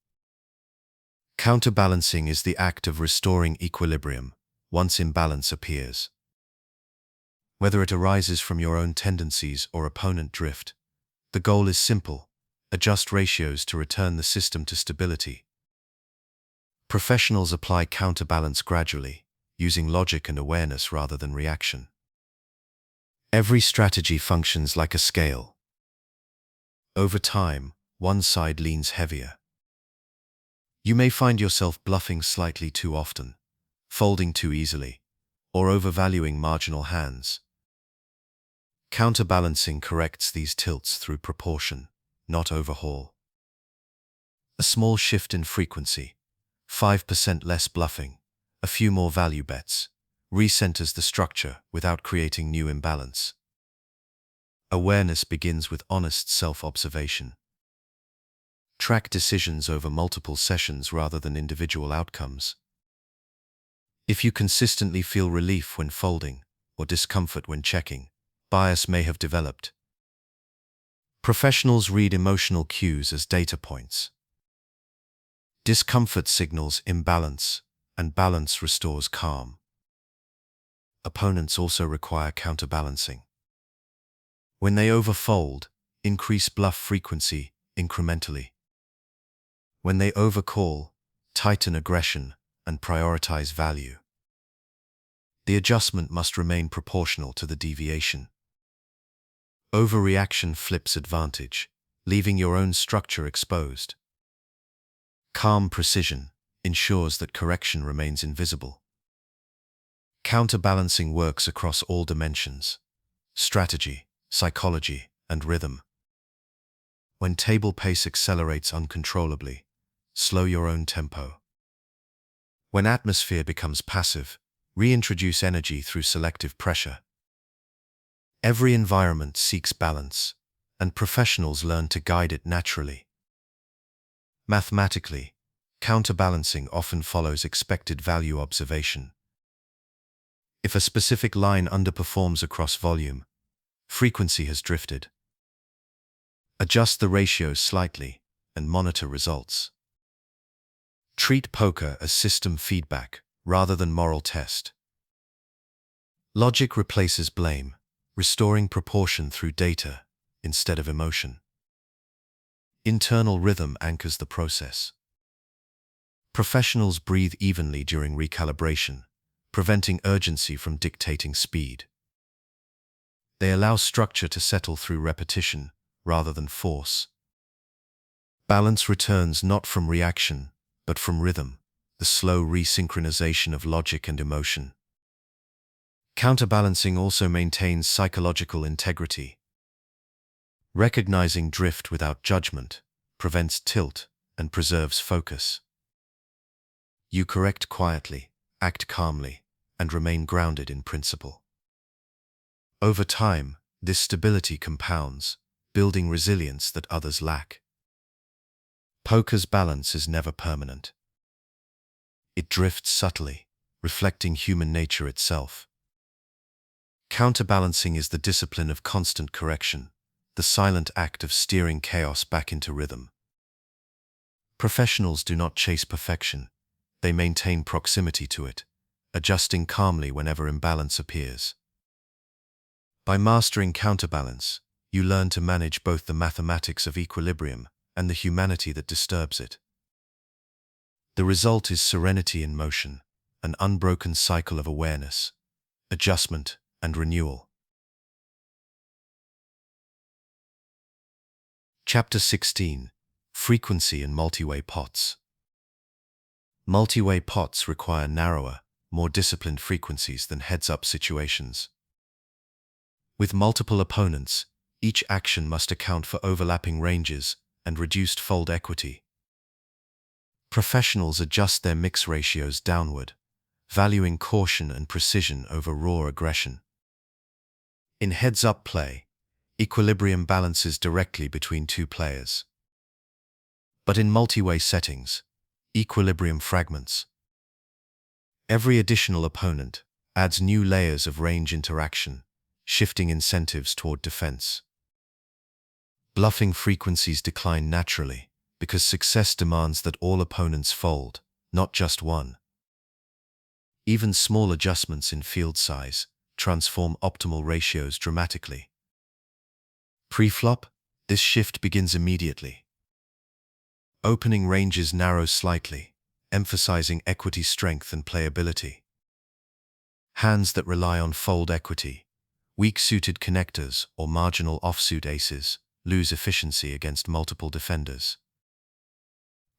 Counterbalancing is the act of restoring equilibrium once imbalance appears. Whether it arises from your own tendencies or opponent drift, the goal is simple: adjust ratios to return the system to stability. Professionals apply counterbalance gradually, using logic and awareness rather than reaction. Every strategy functions like a scale. Over time, one side leans heavier. You may find yourself bluffing slightly too often, folding too easily, or overvaluing marginal hands. Counterbalancing corrects these tilts through proportion, not overhaul. A small shift in frequency, 5% less bluffing, a few more value bets, recenters the structure without creating new imbalance. Awareness begins with honest self-observation. Track decisions over multiple sessions rather than individual outcomes. If you consistently feel relief when folding or discomfort when checking, bias may have developed. Professionals read emotional cues as data points. Discomfort signals imbalance, and balance restores calm. Opponents also require counterbalancing. When they overfold, increase bluff frequency incrementally. When they overcall, tighten aggression and prioritize value. The adjustment must remain proportional to the deviation. Overreaction flips advantage, leaving your own structure exposed. Calm precision ensures that correction remains invisible. Counterbalancing works across all dimensions: strategy, psychology, and rhythm. When table pace accelerates uncontrollably, slow your own tempo. When atmosphere becomes passive, reintroduce energy through selective pressure. Every environment seeks balance, and professionals learn to guide it naturally. Mathematically, counterbalancing often follows expected value observation. If a specific line underperforms across volume, frequency has drifted. Adjust the ratios slightly and monitor results. Treat poker as system feedback rather than moral test. Logic replaces blame, restoring proportion through data instead of emotion. Internal rhythm anchors the process. Professionals breathe evenly during recalibration, preventing urgency from dictating speed. They allow structure to settle through repetition rather than force. Balance returns not from reaction, but from rhythm, the slow resynchronization of logic and emotion. Counterbalancing also maintains psychological integrity. Recognizing drift without judgment prevents tilt and preserves focus. You correct quietly, act calmly, and remain grounded in principle. Over time, this stability compounds, building resilience that others lack. Poker's balance is never permanent. It drifts subtly, reflecting human nature itself. Counterbalancing is the discipline of constant correction, the silent act of steering chaos back into rhythm. Professionals do not chase perfection, they maintain proximity to it, adjusting calmly whenever imbalance appears. By mastering counterbalance, you learn to manage both the mathematics of equilibrium and the humanity that disturbs it. The result is serenity in motion, an unbroken cycle of awareness, adjustment, and renewal. Chapter 16. Frequency in Multiway Pots. Multiway pots require narrower, more disciplined frequencies than heads-up situations. With multiple opponents, each action must account for overlapping ranges and reduced fold equity. Professionals adjust their mix ratios downward, valuing caution and precision over raw aggression. In heads-up play, equilibrium balances directly between two players. But in multi-way settings, Equilibrium fragments. Every additional opponent adds new layers of range interaction, shifting incentives toward defense. Bluffing frequencies decline naturally because success demands that all opponents fold, not just one. Even small adjustments in field size transform optimal ratios dramatically. Pre-flop, this shift begins immediately. Opening ranges narrow slightly, emphasizing equity strength and playability. Hands that rely on fold equity, weak-suited connectors or marginal offsuit aces, lose efficiency against multiple defenders.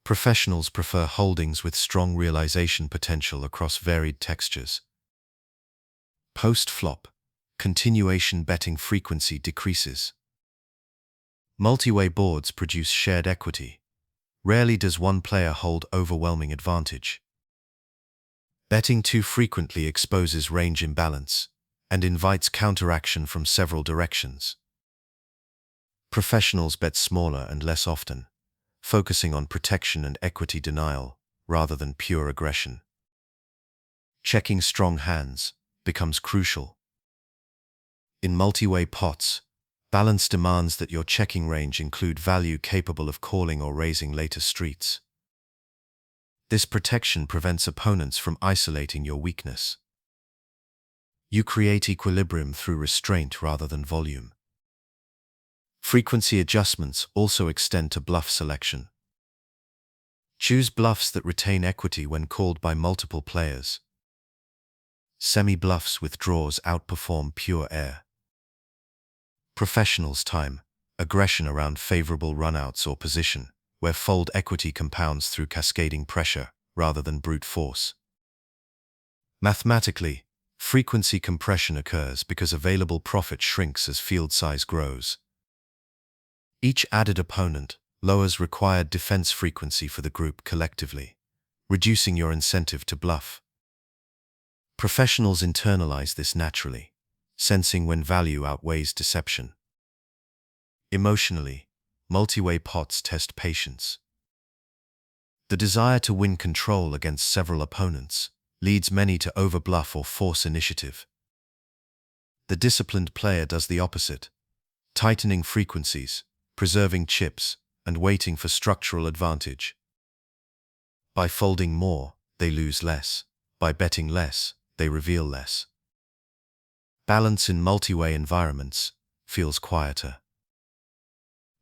Professionals prefer holdings with strong realization potential across varied textures. Post-flop, continuation betting frequency decreases. Multiway boards produce shared equity. Rarely does one player hold overwhelming advantage. Betting too frequently exposes range imbalance and invites counteraction from several directions. Professionals bet smaller and less often, focusing on protection and equity denial rather than pure aggression. Checking strong hands becomes crucial. In multi-way pots, balance demands that your checking range include value capable of calling or raising later streets. This protection prevents opponents from isolating your weakness. You create equilibrium through restraint rather than volume. Frequency adjustments also extend to bluff selection. Choose bluffs that retain equity when called by multiple players. Semi-bluffs with draws outperform pure air. Professionals time aggression around favorable runouts or position, where fold equity compounds through cascading pressure rather than brute force. Mathematically, frequency compression occurs because available profit shrinks as field size grows. Each added opponent lowers required defense frequency for the group collectively, reducing your incentive to bluff. Professionals internalize this naturally, sensing when value outweighs deception. Emotionally, multi-way pots test patience. The desire to win control against several opponents leads many to overbluff or force initiative. The disciplined player does the opposite, tightening frequencies, preserving chips, and waiting for structural advantage. By folding more, they lose less. By betting less, they reveal less. Balance in multi-way environments feels quieter.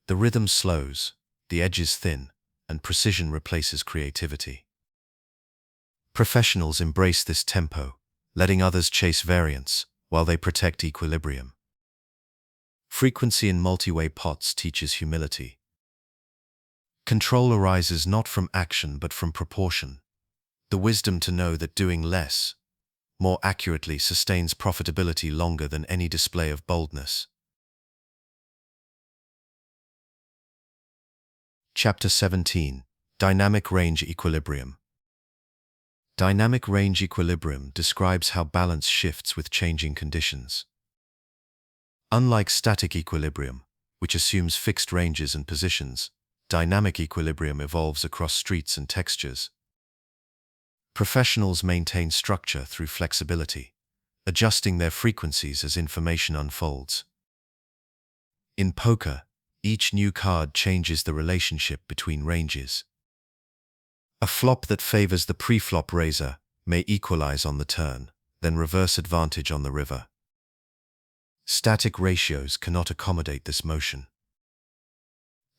The rhythm slows, the edges thin, and precision replaces creativity. Professionals embrace this tempo, letting others chase variance while they protect equilibrium. Frequency in multi-way pots teaches humility. Control arises not from action but from proportion. The wisdom to know that doing less, more accurately, sustains profitability longer than any display of boldness. Chapter 17. Dynamic Range Equilibrium. Dynamic range equilibrium describes how balance shifts with changing conditions. Unlike static equilibrium, which assumes fixed ranges and positions, dynamic equilibrium evolves across streets and textures. Professionals maintain structure through flexibility, adjusting their frequencies as information unfolds. In poker, each new card changes the relationship between ranges. A flop that favors the pre-flop raiser may equalize on the turn, then reverse advantage on the river. Static ratios cannot accommodate this motion.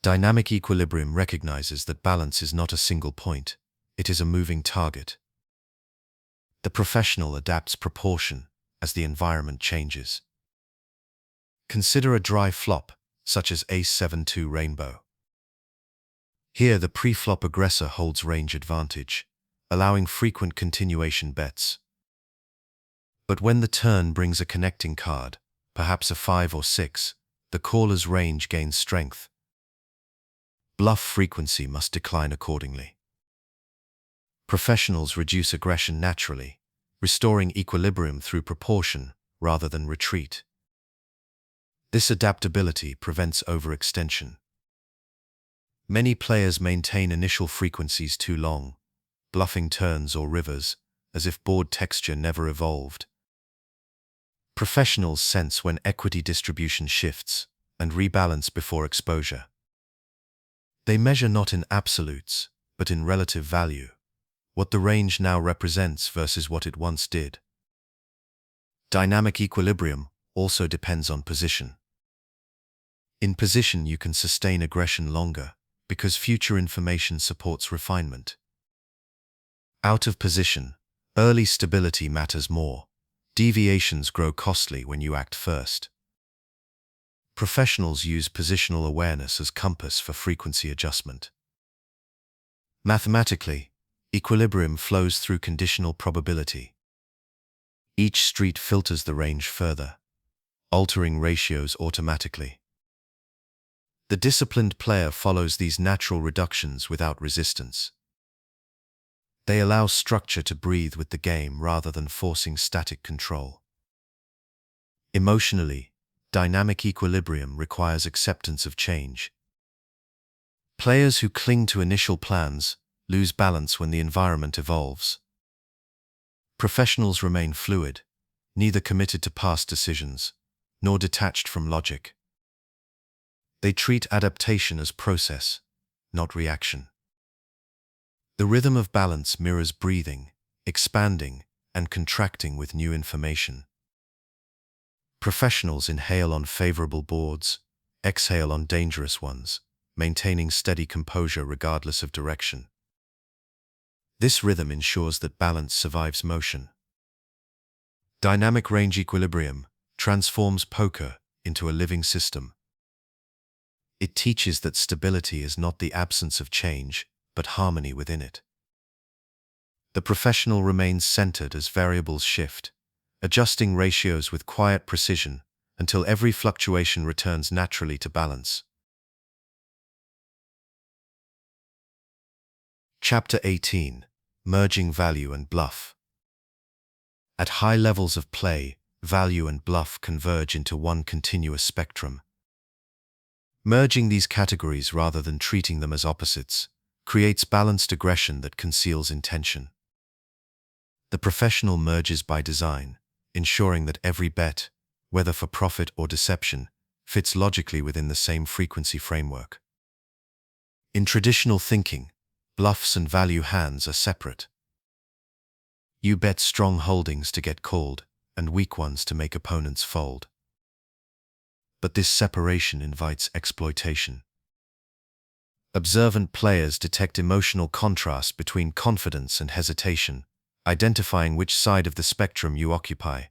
Dynamic equilibrium recognizes that balance is not a single point, it is a moving target. The professional adapts proportion as the environment changes. Consider a dry flop, such as Ace-7-2 Rainbow. Here the pre-flop aggressor holds range advantage, allowing frequent continuation bets. But when the turn brings a connecting card, perhaps a 5 or 6, the caller's range gains strength. Bluff frequency must decline accordingly. Professionals reduce aggression naturally, restoring equilibrium through proportion rather than retreat. This adaptability prevents overextension. Many players maintain initial frequencies too long, bluffing turns or rivers, as if board texture never evolved. Professionals sense when equity distribution shifts and rebalance before exposure. They measure not in absolutes, but in relative value, what the range now represents versus what it once did. Dynamic equilibrium also depends on position. In position, you can sustain aggression longer because future information supports refinement. Out of position, early stability matters more. Deviations grow costly when you act first. Professionals use positional awareness as compass for frequency adjustment. Mathematically, equilibrium flows through conditional probability. Each street filters the range further, altering ratios automatically. The disciplined player follows these natural reductions without resistance. They allow structure to breathe with the game rather than forcing static control. Emotionally, dynamic equilibrium requires acceptance of change. Players who cling to initial plans lose balance when the environment evolves. Professionals remain fluid, neither committed to past decisions, nor detached from logic. They treat adaptation as process, not reaction. The rhythm of balance mirrors breathing, expanding, and contracting with new information. Professionals inhale on favorable boards, exhale on dangerous ones, maintaining steady composure regardless of direction. This rhythm ensures that balance survives motion. Dynamic range equilibrium transforms poker into a living system. It teaches that stability is not the absence of change, but harmony within it. The professional remains centered as variables shift, adjusting ratios with quiet precision until every fluctuation returns naturally to balance. Chapter 18: Merging Value and Bluff. At high levels of play, value and bluff converge into one continuous spectrum. Merging these categories rather than treating them as opposites creates balanced aggression that conceals intention. The professional merges by design, ensuring that every bet, whether for profit or deception, fits logically within the same frequency framework. In traditional thinking, bluffs and value hands are separate. You bet strong holdings to get called and weak ones to make opponents fold. But this separation invites exploitation. Observant players detect emotional contrast between confidence and hesitation, identifying which side of the spectrum you occupy.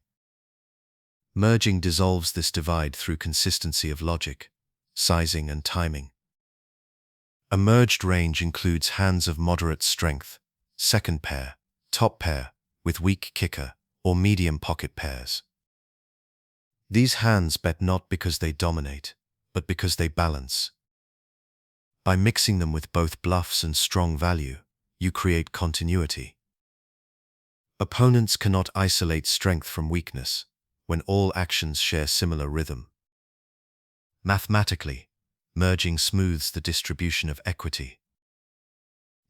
Merging dissolves this divide through consistency of logic, sizing, and timing. A merged range includes hands of moderate strength, second pair, top pair, with weak kicker, or medium pocket pairs. These hands bet not because they dominate, but because they balance. By mixing them with both bluffs and strong value, you create continuity. Opponents cannot isolate strength from weakness when all actions share similar rhythm. Mathematically, merging smooths the distribution of equity.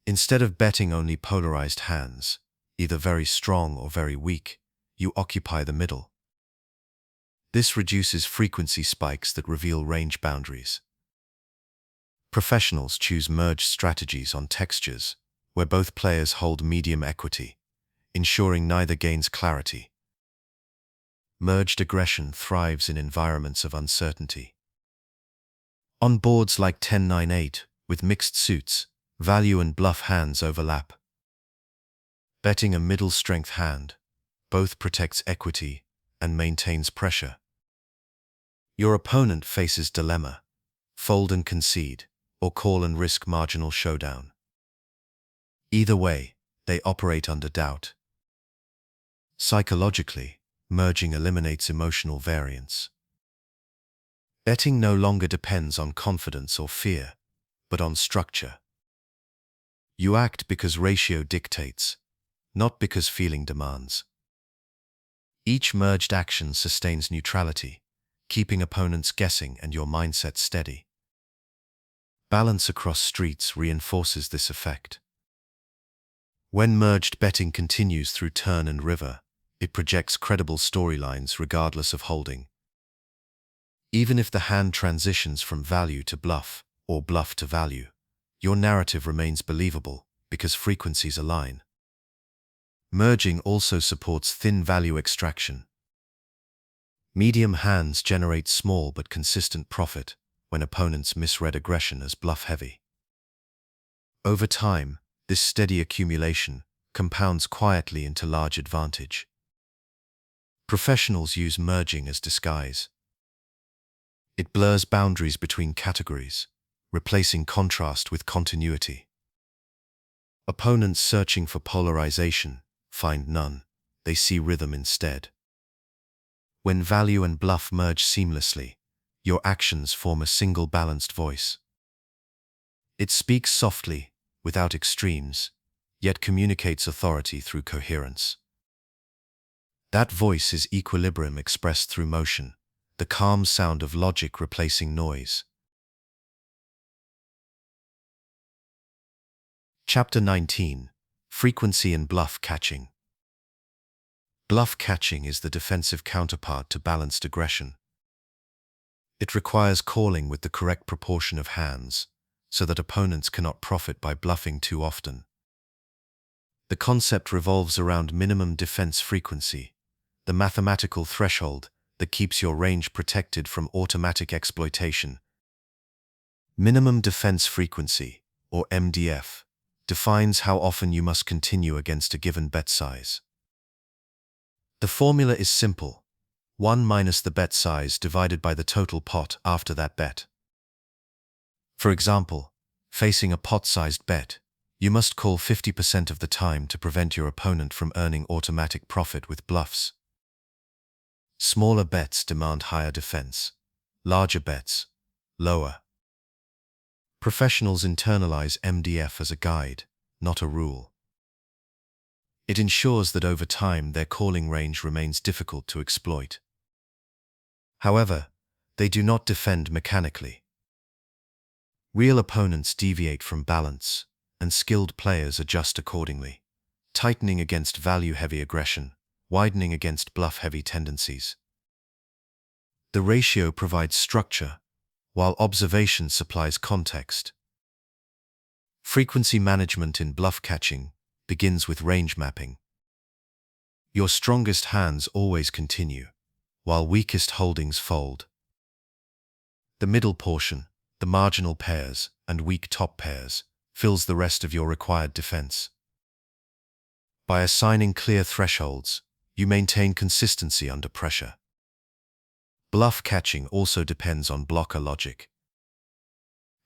Instead of betting only polarized hands, either very strong or very weak, you occupy the middle. This reduces frequency spikes that reveal range boundaries. Professionals choose merge strategies on textures, where both players hold medium equity, ensuring neither gains clarity. Merged aggression thrives in environments of uncertainty. On boards like 10-9-8, with mixed suits, value and bluff hands overlap. Betting a middle-strength hand both protects equity and maintains pressure. Your opponent faces dilemma: fold and concede, or call and risk marginal showdown. Either way, they operate under doubt. Psychologically, merging eliminates emotional variance. Betting no longer depends on confidence or fear, but on structure. You act because ratio dictates, not because feeling demands. Each merged action sustains neutrality, keeping opponents guessing and your mindset steady. Balance across streets reinforces this effect. When merged betting continues through turn and river, it projects credible storylines regardless of holding. Even if the hand transitions from value to bluff or bluff to value, your narrative remains believable because frequencies align. Merging also supports thin value extraction. Medium hands generate small but consistent profit when opponents misread aggression as bluff-heavy. Over time, this steady accumulation compounds quietly into large advantage. Professionals use merging as disguise. It blurs boundaries between categories, replacing contrast with continuity. Opponents searching for polarization find none, they see rhythm instead. When value and bluff merge seamlessly, your actions form a single balanced voice. It speaks softly, without extremes, yet communicates authority through coherence. That voice is equilibrium expressed through motion, the calm sound of logic replacing noise. Chapter 19: Frequency and Bluff Catching. Bluff catching is the defensive counterpart to balanced aggression. It requires calling with the correct proportion of hands, so that opponents cannot profit by bluffing too often. The concept revolves around minimum defense frequency, the mathematical threshold that keeps your range protected from automatic exploitation. Minimum defense frequency, or MDF, defines how often you must continue against a given bet size. The formula is simple: 1 minus the bet size divided by the total pot after that bet. For example, facing a pot-sized bet, you must call 50% of the time to prevent your opponent from earning automatic profit with bluffs. Smaller bets demand higher defense, larger bets, lower. Professionals internalize MDF as a guide, not a rule. It ensures that over time their calling range remains difficult to exploit. However, they do not defend mechanically. Real opponents deviate from balance, and skilled players adjust accordingly, tightening against value-heavy aggression, widening against bluff-heavy tendencies. The ratio provides structure, while observation supplies context. Frequency management in bluff catching begins with range mapping. Your strongest hands always continue, while weakest holdings fold. The middle portion, the marginal pairs and weak top pairs, fills the rest of your required defense. By assigning clear thresholds, you maintain consistency under pressure. Bluff catching also depends on blocker logic.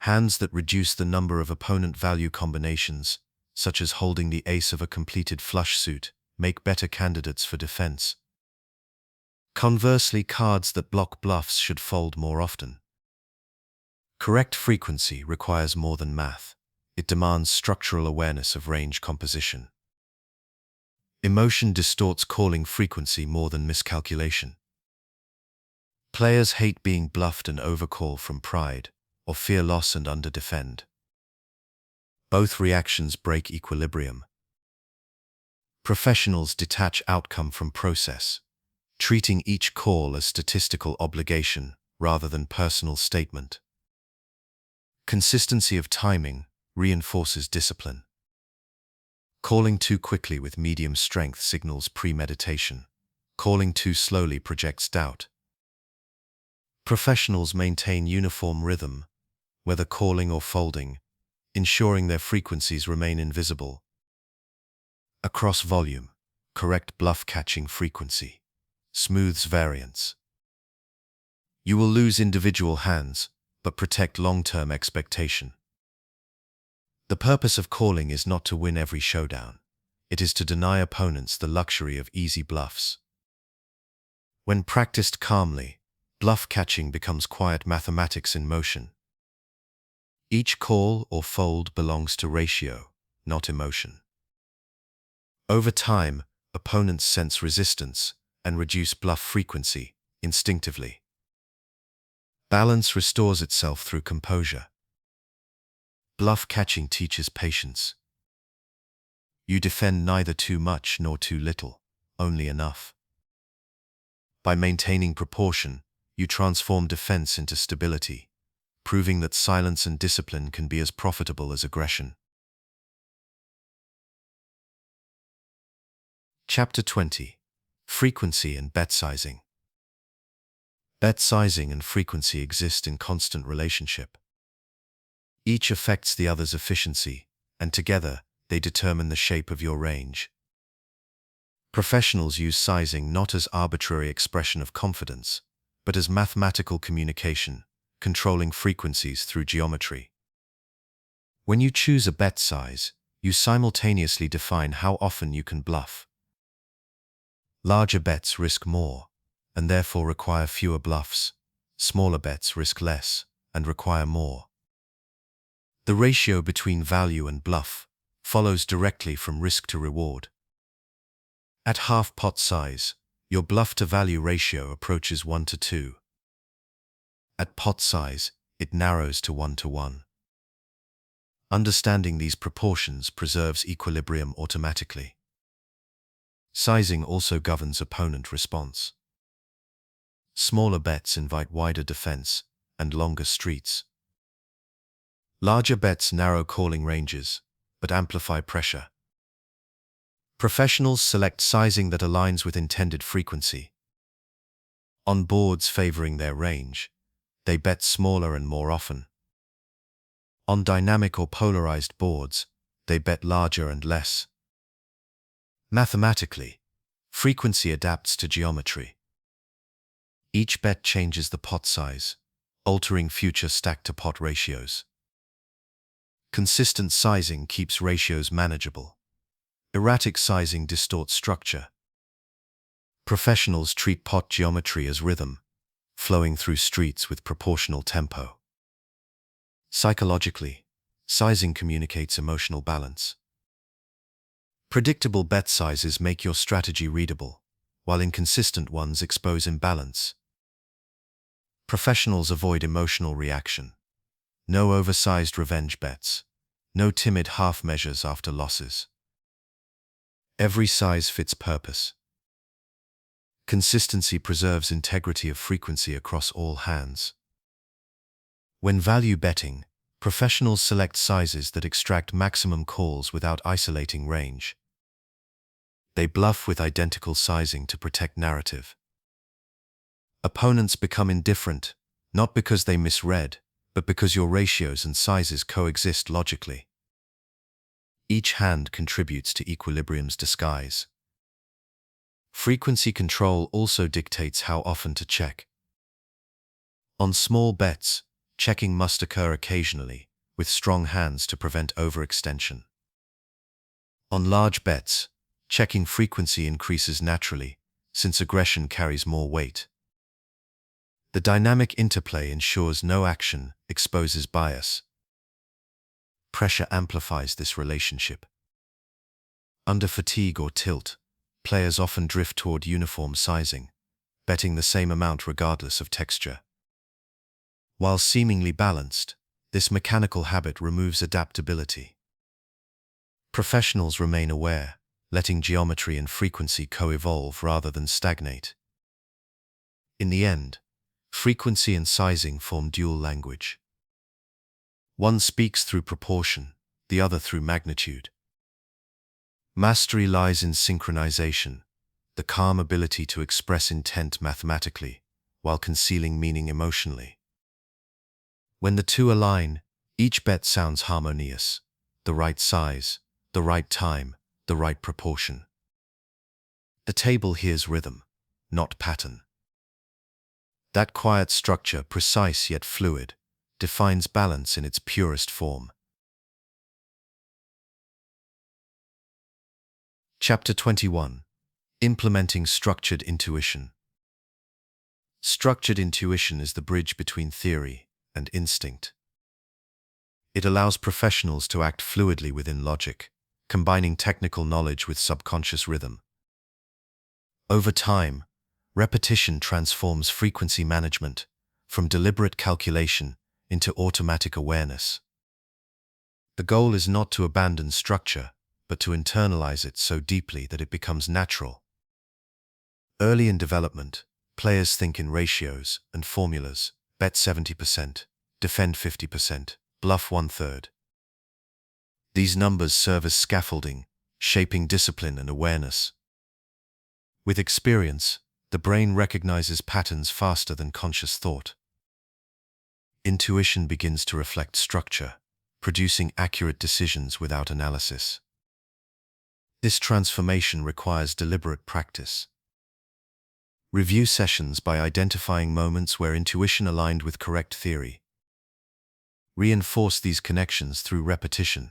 Hands that reduce the number of opponent value combinations, such as holding the ace of a completed flush suit, make better candidates for defense. Conversely, cards that block bluffs should fold more often. Correct frequency requires more than math. It demands structural awareness of range composition. Emotion distorts calling frequency more than miscalculation. Players hate being bluffed and overcall from pride, or fear loss and underdefend. Both reactions break equilibrium. Professionals detach outcome from process, treating each call as statistical obligation rather than personal statement. Consistency of timing reinforces discipline. Calling too quickly with medium strength signals premeditation. Calling too slowly projects doubt. Professionals maintain uniform rhythm, whether calling or folding, ensuring their frequencies remain invisible. Across volume, correct bluff catching frequency smooths variance. You will lose individual hands, but protect long-term expectation. The purpose of calling is not to win every showdown. It is to deny opponents the luxury of easy bluffs. When practiced calmly, bluff catching becomes quiet mathematics in motion. Each call or fold belongs to ratio, not emotion. Over time, opponents sense resistance and reduce bluff frequency instinctively. Balance restores itself through composure. Bluff catching teaches patience. You defend neither too much nor too little, only enough. By maintaining proportion, you transform defense into stability, proving that silence and discipline can be as profitable as aggression. Chapter 20. Frequency and bet sizing. Bet sizing and frequency exist in constant relationship. Each affects the other's efficiency, and together, they determine the shape of your range. Professionals use sizing not as arbitrary expression of confidence, but as mathematical communication, controlling frequencies through geometry. When you choose a bet size, you simultaneously define how often you can bluff. Larger bets risk more, and therefore require fewer bluffs. Smaller bets risk less, and require more. The ratio between value and bluff follows directly from risk to reward. At half pot size, your bluff-to-value ratio approaches 1 to 2. At pot size, it narrows to 1 to 1. Understanding these proportions preserves equilibrium automatically. Sizing also governs opponent response. Smaller bets invite wider defense and longer streets. Larger bets narrow calling ranges, but amplify pressure. Professionals select sizing that aligns with intended frequency. On boards favoring their range, they bet smaller and more often. On dynamic or polarized boards, they bet larger and less. Mathematically, frequency adapts to geometry. Each bet changes the pot size, altering future stack-to-pot ratios. Consistent sizing keeps ratios manageable. Erratic sizing distorts structure. Professionals treat pot geometry as rhythm, flowing through streets with proportional tempo. Psychologically, sizing communicates emotional balance. Predictable bet sizes make your strategy readable, while inconsistent ones expose imbalance. Professionals avoid emotional reaction. No oversized revenge bets. No timid half measures after losses. Every size fits purpose. Consistency preserves integrity of frequency across all hands. When value betting, professionals select sizes that extract maximum calls without isolating range. They bluff with identical sizing to protect narrative. Opponents become indifferent, not because they misread, but because your ratios and sizes coexist logically. Each hand contributes to equilibrium's disguise. Frequency control also dictates how often to check. On small bets, checking must occur occasionally, with strong hands to prevent overextension. On large bets, checking frequency increases naturally, since aggression carries more weight. The dynamic interplay ensures no action exposes bias. Pressure amplifies this relationship. Under fatigue or tilt, players often drift toward uniform sizing, betting the same amount regardless of texture. While seemingly balanced, this mechanical habit removes adaptability. Professionals remain aware, letting geometry and frequency co-evolve rather than stagnate. In the end, frequency and sizing form dual language. One speaks through proportion, the other through magnitude. Mastery lies in synchronization, the calm ability to express intent mathematically, while concealing meaning emotionally. When the two align, each bet sounds harmonious, the right size, the right time, the right proportion. The table hears rhythm, not pattern. That quiet structure, precise yet fluid, defines balance in its purest form. Chapter 21. Implementing Structured Intuition. Structured intuition is the bridge between theory and instinct. It allows professionals to act fluidly within logic, combining technical knowledge with subconscious rhythm. Over time, repetition transforms frequency management from deliberate calculation into automatic awareness. The goal is not to abandon structure, but to internalize it so deeply that it becomes natural. Early in development, players think in ratios and formulas: bet 70%, defend 50%, bluff 1/3. These numbers serve as scaffolding, shaping discipline and awareness. With experience, the brain recognizes patterns faster than conscious thought. Intuition begins to reflect structure, producing accurate decisions without analysis. This transformation requires deliberate practice. Review sessions by identifying moments where intuition aligned with correct theory. Reinforce these connections through repetition.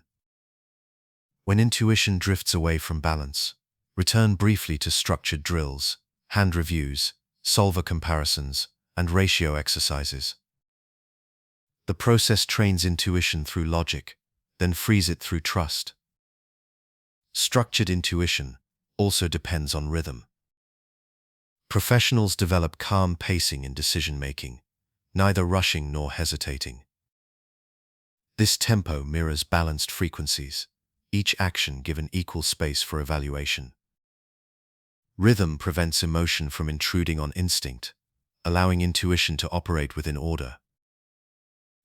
When intuition drifts away from balance, return briefly to structured drills, hand reviews, solver comparisons, and ratio exercises. The process trains intuition through logic, then frees it through trust. Structured intuition also depends on rhythm. Professionals develop calm pacing in decision-making, neither rushing nor hesitating. This tempo mirrors balanced frequencies, each action given equal space for evaluation. Rhythm prevents emotion from intruding on instinct, allowing intuition to operate within order.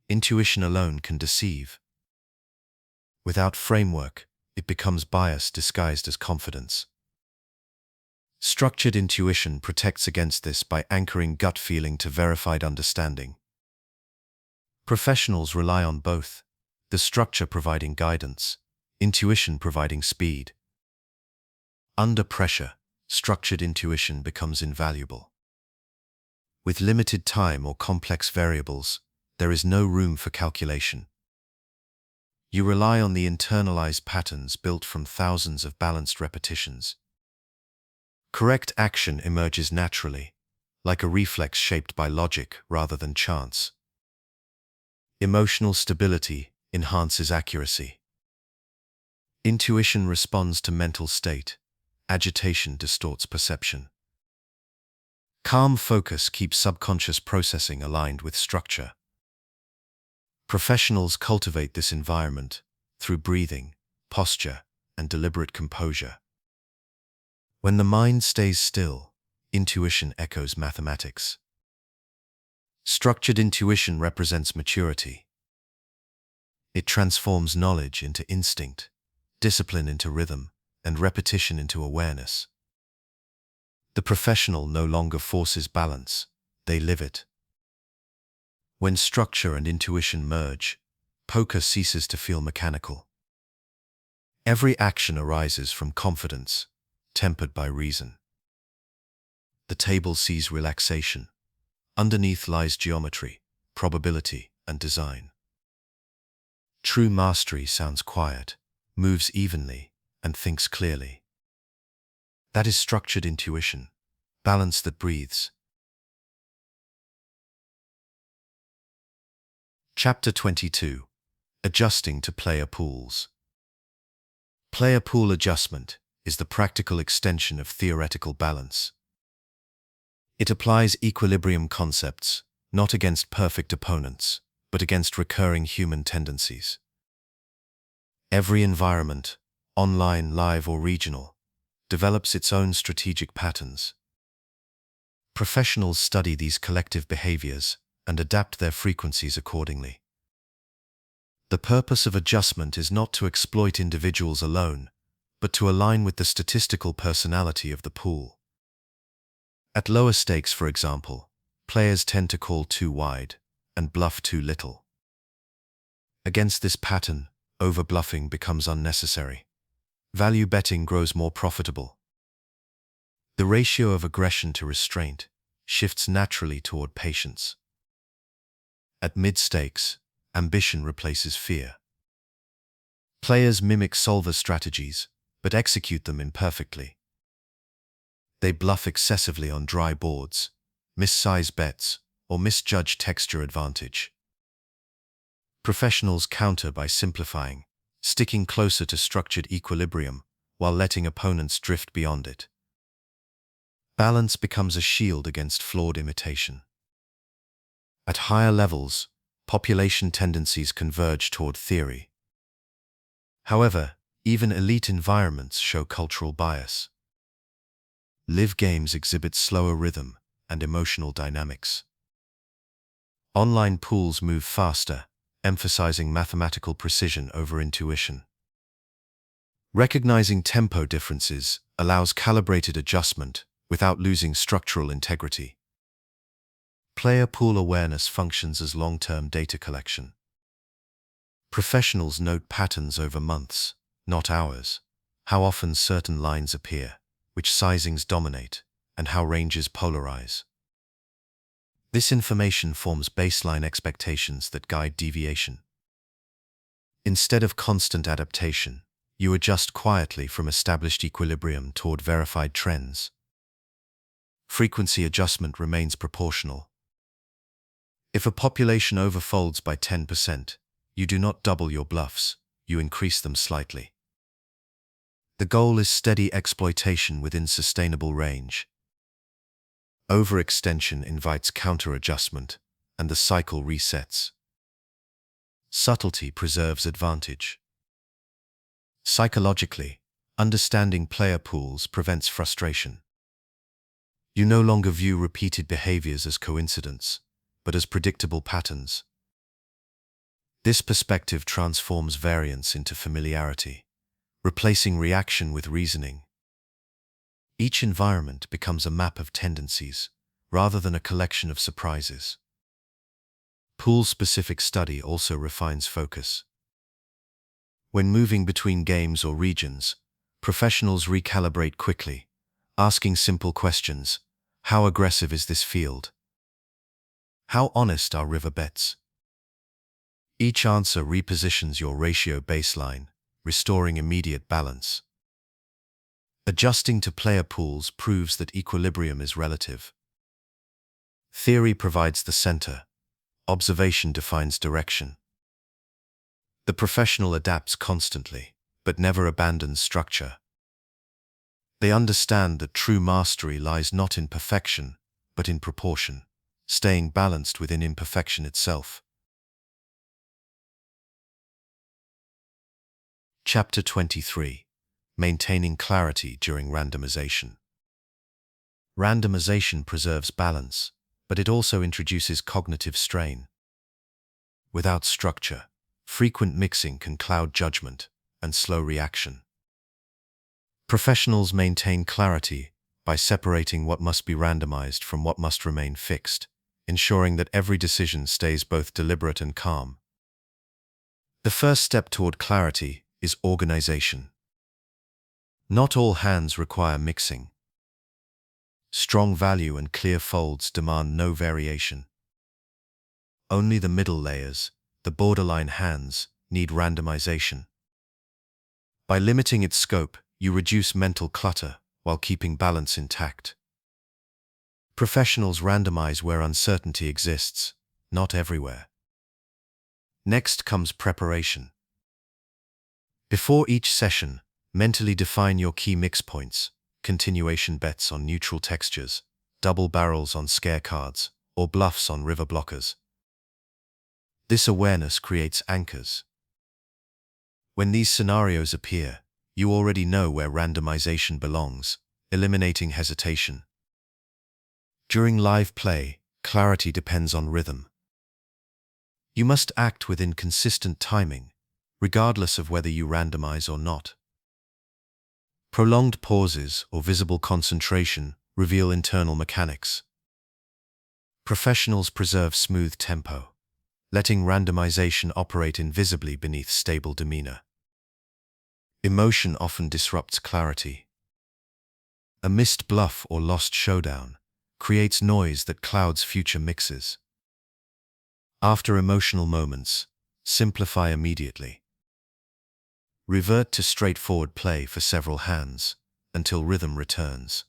Intuition alone can deceive. Without framework, it becomes bias disguised as confidence. Structured intuition protects against this by anchoring gut feeling to verified understanding. Professionals rely on both, the structure providing guidance, intuition providing speed. Under pressure, structured intuition becomes invaluable. With limited time or complex variables, there is no room for calculation. You rely on the internalized patterns built from thousands of balanced repetitions. Correct action emerges naturally, like a reflex shaped by logic rather than chance. Emotional stability enhances accuracy. Intuition responds to mental state. Agitation distorts perception. Calm focus keeps subconscious processing aligned with structure. Professionals cultivate this environment through breathing, posture, and deliberate composure. When the mind stays still, intuition echoes mathematics. Structured intuition represents maturity. It transforms knowledge into instinct, discipline into rhythm, and repetition into awareness. The professional no longer forces balance, they live it. When structure and intuition merge, poker ceases to feel mechanical. Every action arises from confidence, tempered by reason. The table sees relaxation. Underneath lies geometry, probability, and design. True mastery sounds quiet, moves evenly, and thinks clearly. That is structured intuition, balance that breathes. Chapter 22. Adjusting to player pools. Player pool adjustment is the practical extension of theoretical balance. It applies equilibrium concepts, not against perfect opponents, but against recurring human tendencies. Every environment, online, live, or regional, develops its own strategic patterns. Professionals study these collective behaviors and adapt their frequencies accordingly. The purpose of adjustment is not to exploit individuals alone, but to align with the statistical personality of the pool. At lower stakes, for example, players tend to call too wide and bluff too little. Against this pattern, over-bluffing becomes unnecessary. Value betting grows more profitable. The ratio of aggression to restraint shifts naturally toward patience. At mid-stakes, ambition replaces fear. Players mimic solver strategies, but execute them imperfectly. They bluff excessively on dry boards, miss size bets, or misjudge texture advantage. Professionals counter by simplifying, sticking closer to structured equilibrium while letting opponents drift beyond it. Balance becomes a shield against flawed imitation. At higher levels, population tendencies converge toward theory. However, Even elite environments show cultural bias. Live games exhibit slower rhythm and emotional dynamics. Online pools move faster, emphasizing mathematical precision over intuition. Recognizing tempo differences allows calibrated adjustment without losing structural integrity. Player pool awareness functions as long-term data collection. Professionals note patterns over months, not hours, how often certain lines appear, which sizings dominate, and how ranges polarize. This information forms baseline expectations that guide deviation. Instead of constant adaptation, you adjust quietly from established equilibrium toward verified trends. Frequency adjustment remains proportional. If a population overfolds by 10%, you do not double your bluffs, you increase them slightly. The goal is steady exploitation within sustainable range. Overextension invites counter-adjustment, and the cycle resets. Subtlety preserves advantage. Psychologically, understanding player pools prevents frustration. You no longer view repeated behaviors as coincidence, but as predictable patterns. This perspective transforms variance into familiarity, replacing reaction with reasoning. Each environment becomes a map of tendencies, rather than a collection of surprises. Pool-specific study also refines focus. When moving between games or regions, professionals recalibrate quickly, asking simple questions. How aggressive is this field? How honest are river bets? Each answer repositions your ratio baseline, restoring immediate balance. Adjusting to player pools proves that equilibrium is relative. Theory provides the center. Observation defines direction. The professional adapts constantly, but never abandons structure. They understand that true mastery lies not in perfection, but in proportion, staying balanced within imperfection itself. Chapter 23. Maintaining clarity during randomization. Randomization preserves balance, but it also introduces cognitive strain. Without structure, frequent mixing can cloud judgment and slow reaction. Professionals maintain clarity by separating what must be randomized from what must remain fixed, ensuring that every decision stays both deliberate and calm. The first step toward clarity is organization. Not all hands require mixing. Strong value and clear folds demand no variation. Only the middle layers, the borderline hands, need randomization. By limiting its scope, you reduce mental clutter while keeping balance intact. Professionals randomize where uncertainty exists, not everywhere. Next comes preparation. Before each session, mentally define your key mix points, continuation bets on neutral textures, double barrels on scare cards, or bluffs on river blockers. This awareness creates anchors. When these scenarios appear, you already know where randomization belongs, eliminating hesitation. During live play, clarity depends on rhythm. You must act within consistent timing, regardless of whether you randomize or not. Prolonged pauses or visible concentration reveal internal mechanics. Professionals preserve smooth tempo, letting randomization operate invisibly beneath stable demeanor. Emotion often disrupts clarity. A missed bluff or lost showdown creates noise that clouds future mixes. After emotional moments, simplify immediately. Revert to straightforward play for several hands, until rhythm returns.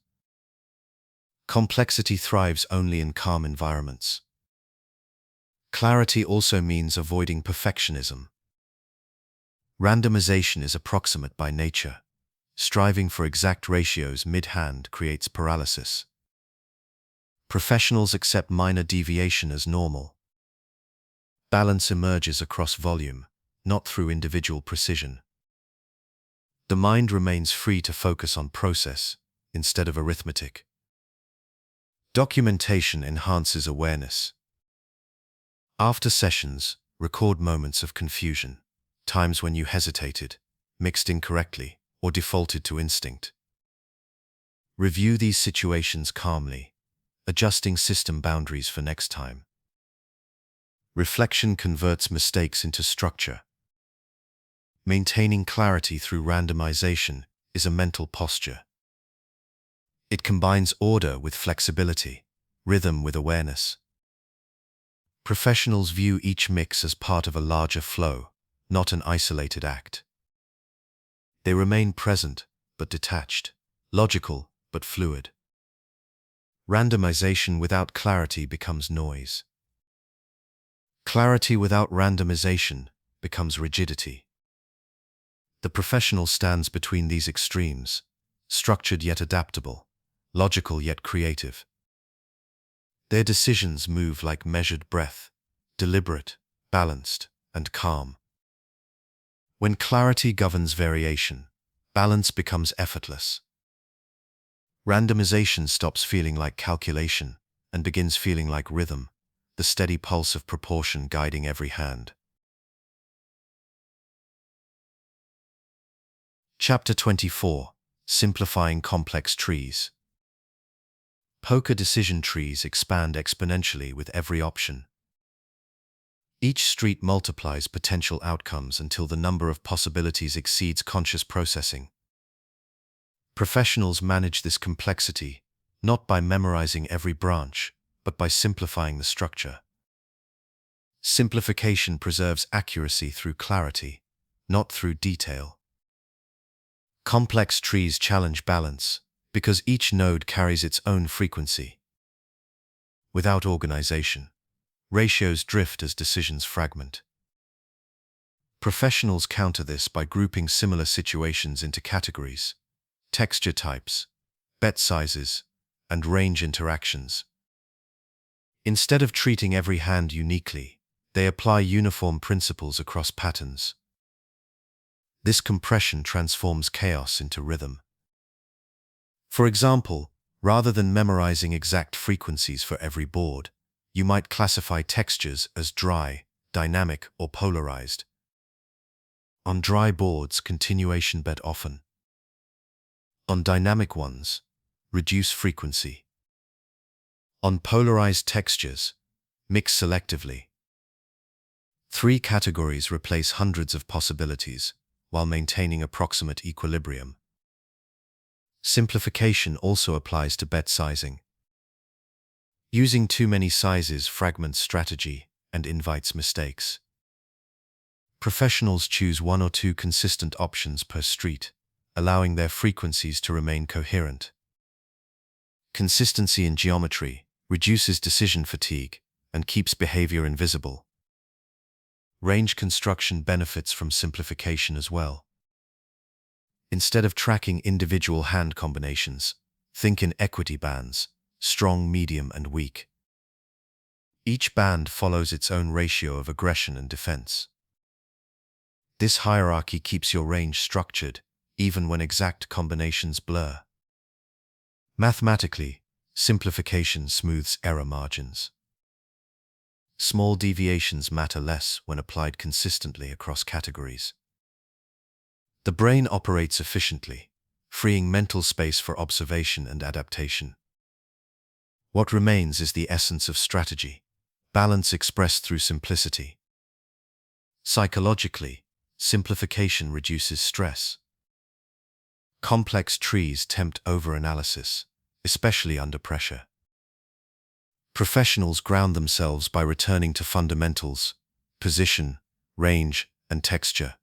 Complexity thrives only in calm environments. Clarity also means avoiding perfectionism. Randomization is approximate by nature. Striving for exact ratios mid-hand creates paralysis. Professionals accept minor deviation as normal. Balance emerges across volume, not through individual precision. The mind remains free to focus on process instead of arithmetic. Documentation enhances awareness. After sessions, record moments of confusion, times when you hesitated, mixed incorrectly, or defaulted to instinct. Review these situations calmly, adjusting system boundaries for next time. Reflection converts mistakes into structure. Maintaining clarity through randomization is a mental posture. It combines order with flexibility, rhythm with awareness. Professionals view each mix as part of a larger flow, not an isolated act. They remain present, but detached, logical, but fluid. Randomization without clarity becomes noise. Clarity without randomization becomes rigidity. The professional stands between these extremes, structured yet adaptable, logical yet creative. Their decisions move like measured breath, deliberate, balanced, and calm. When clarity governs variation, balance becomes effortless. Randomization stops feeling like calculation and begins feeling like rhythm, the steady pulse of proportion guiding every hand. Chapter 24: Simplifying Complex Trees. Poker decision trees expand exponentially with every option. Each street multiplies potential outcomes until the number of possibilities exceeds conscious processing. Professionals manage this complexity not by memorizing every branch, but by simplifying the structure. Simplification preserves accuracy through clarity, not through detail. Complex trees challenge balance, because each node carries its own frequency. Without organization, ratios drift as decisions fragment. Professionals counter this by grouping similar situations into categories: texture types, bet sizes, and range interactions. Instead of treating every hand uniquely, they apply uniform principles across patterns. This compression transforms chaos into rhythm. For example, rather than memorizing exact frequencies for every board, you might classify textures as dry, dynamic, or polarized. On dry boards, continuation bet often. On dynamic ones, reduce frequency. On polarized textures, mix selectively. 3 categories replace hundreds of possibilities, while maintaining approximate equilibrium. Simplification also applies to bet sizing. Using too many sizes fragments strategy and invites mistakes. Professionals choose 1 or 2 consistent options per street, allowing their frequencies to remain coherent. Consistency in geometry reduces decision fatigue and keeps behavior invisible. Range construction benefits from simplification as well. Instead of tracking individual hand combinations, think in equity bands: strong, medium, and weak. Each band follows its own ratio of aggression and defense. This hierarchy keeps your range structured, even when exact combinations blur. Mathematically, simplification smooths error margins. Small deviations matter less when applied consistently across categories. The brain operates efficiently, freeing mental space for observation and adaptation. What remains is the essence of strategy: balance expressed through simplicity. Psychologically, simplification reduces stress. Complex trees tempt overanalysis, especially under pressure. Professionals ground themselves by returning to fundamentals: position, range, and texture.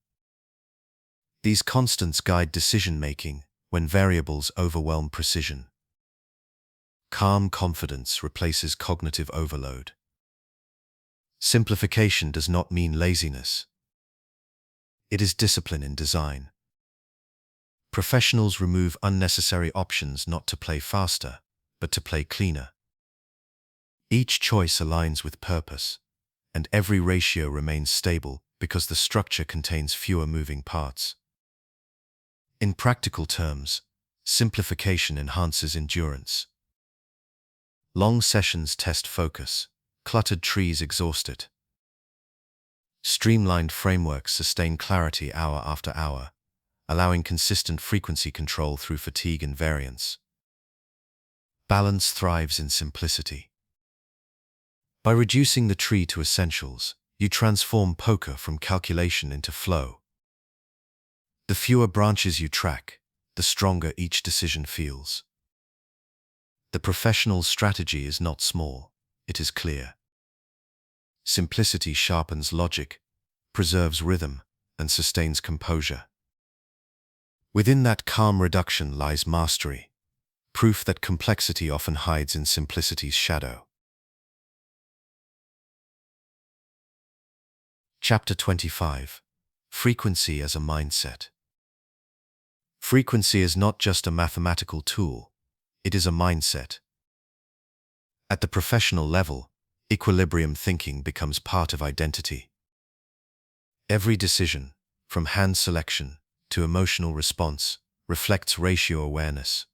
These constants guide decision-making when variables overwhelm precision. Calm confidence replaces cognitive overload. Simplification does not mean laziness. It is discipline in design. Professionals remove unnecessary options not to play faster, but to play cleaner. Each choice aligns with purpose, and every ratio remains stable because the structure contains fewer moving parts. In practical terms, simplification enhances endurance. Long sessions test focus, cluttered trees exhaust it. Streamlined frameworks sustain clarity hour after hour, allowing consistent frequency control through fatigue and variance. Balance thrives in simplicity. By reducing the tree to essentials, you transform poker from calculation into flow. The fewer branches you track, the stronger each decision feels. The professional's strategy is not small, it is clear. Simplicity sharpens logic, preserves rhythm, and sustains composure. Within that calm reduction lies mastery, proof that complexity often hides in simplicity's shadow. Chapter 25. Frequency as a Mindset. Frequency is not just a mathematical tool, it is a mindset. At the professional level, equilibrium thinking becomes part of identity. Every decision, from hand selection to emotional response, reflects ratio awareness.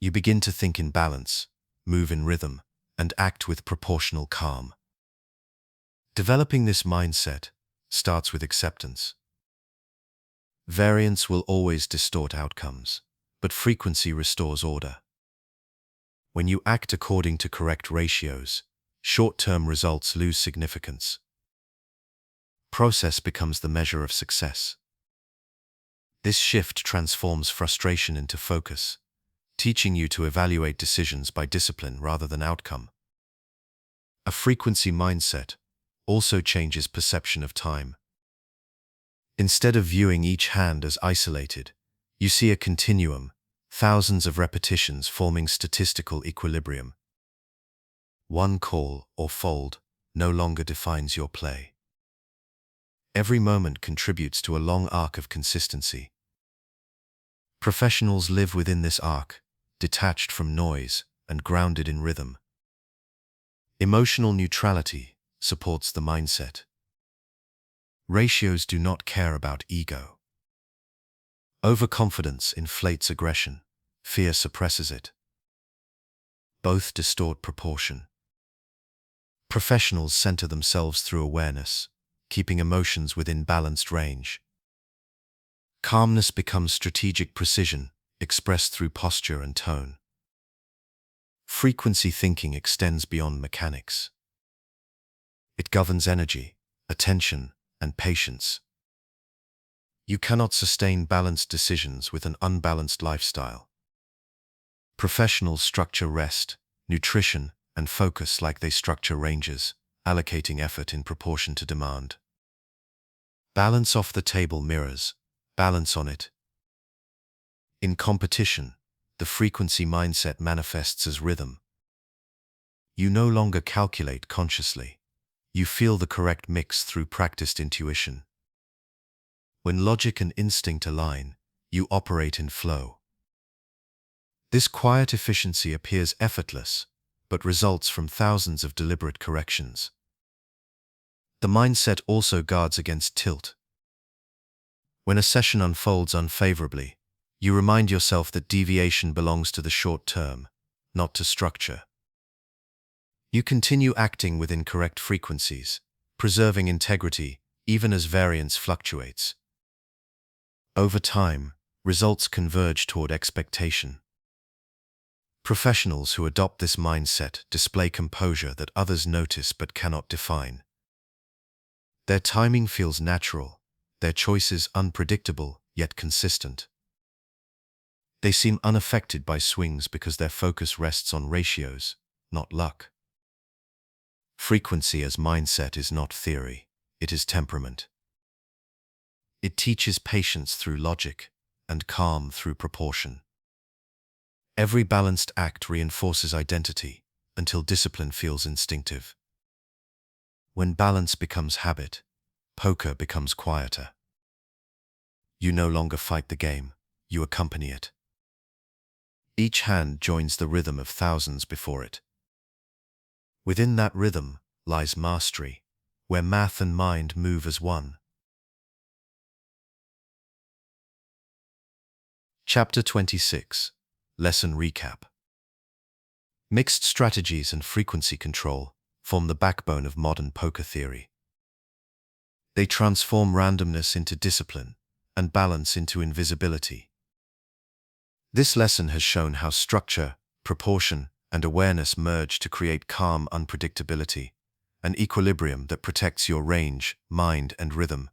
You begin to think in balance, move in rhythm, and act with proportional calm. Developing this mindset starts with acceptance. Variance will always distort outcomes, but frequency restores order. When you act according to correct ratios, short-term results lose significance. Process becomes the measure of success. This shift transforms frustration into focus, teaching you to evaluate decisions by discipline rather than outcome. A frequency mindset also changes perception of time. Instead of viewing each hand as isolated, you see a continuum, thousands of repetitions forming statistical equilibrium. One call or fold no longer defines your play. Every moment contributes to a long arc of consistency. Professionals live within this arc, detached from noise and grounded in rhythm. Emotional neutrality supports the mindset. Ratios do not care about ego. Overconfidence inflates aggression, fear suppresses it. Both distort proportion. Professionals center themselves through awareness, keeping emotions within balanced range. Calmness becomes strategic precision, expressed through posture and tone. Frequency thinking extends beyond mechanics. It governs energy, attention, and patience. You cannot sustain balanced decisions with an unbalanced lifestyle. Professionals structure rest, nutrition, and focus like they structure ranges, allocating effort in proportion to demand. Balance off the table mirrors balance on it. In competition, the frequency mindset manifests as rhythm. You no longer calculate consciously. You feel the correct mix through practiced intuition. When logic and instinct align, you operate in flow. This quiet efficiency appears effortless, but results from thousands of deliberate corrections. The mindset also guards against tilt. When a session unfolds unfavorably, you remind yourself that deviation belongs to the short term, not to structure. You continue acting within correct frequencies, preserving integrity even as variance fluctuates. Over time, results converge toward expectation. Professionals who adopt this mindset display composure that others notice but cannot define. Their timing feels natural, their choices unpredictable yet consistent. They seem unaffected by swings because their focus rests on ratios, not luck. Frequency as mindset is not theory, it is temperament. It teaches patience through logic and calm through proportion. Every balanced act reinforces identity until discipline feels instinctive. When balance becomes habit, poker becomes quieter. You no longer fight the game, you accompany it. Each hand joins the rhythm of thousands before it. Within that rhythm lies mastery, where math and mind move as one. Chapter 26. Lesson Recap. Mixed strategies and frequency control form the backbone of modern poker theory. They transform randomness into discipline and balance into invisibility. This lesson has shown how structure, proportion, and awareness merge to create calm unpredictability, an equilibrium that protects your range, mind, and rhythm.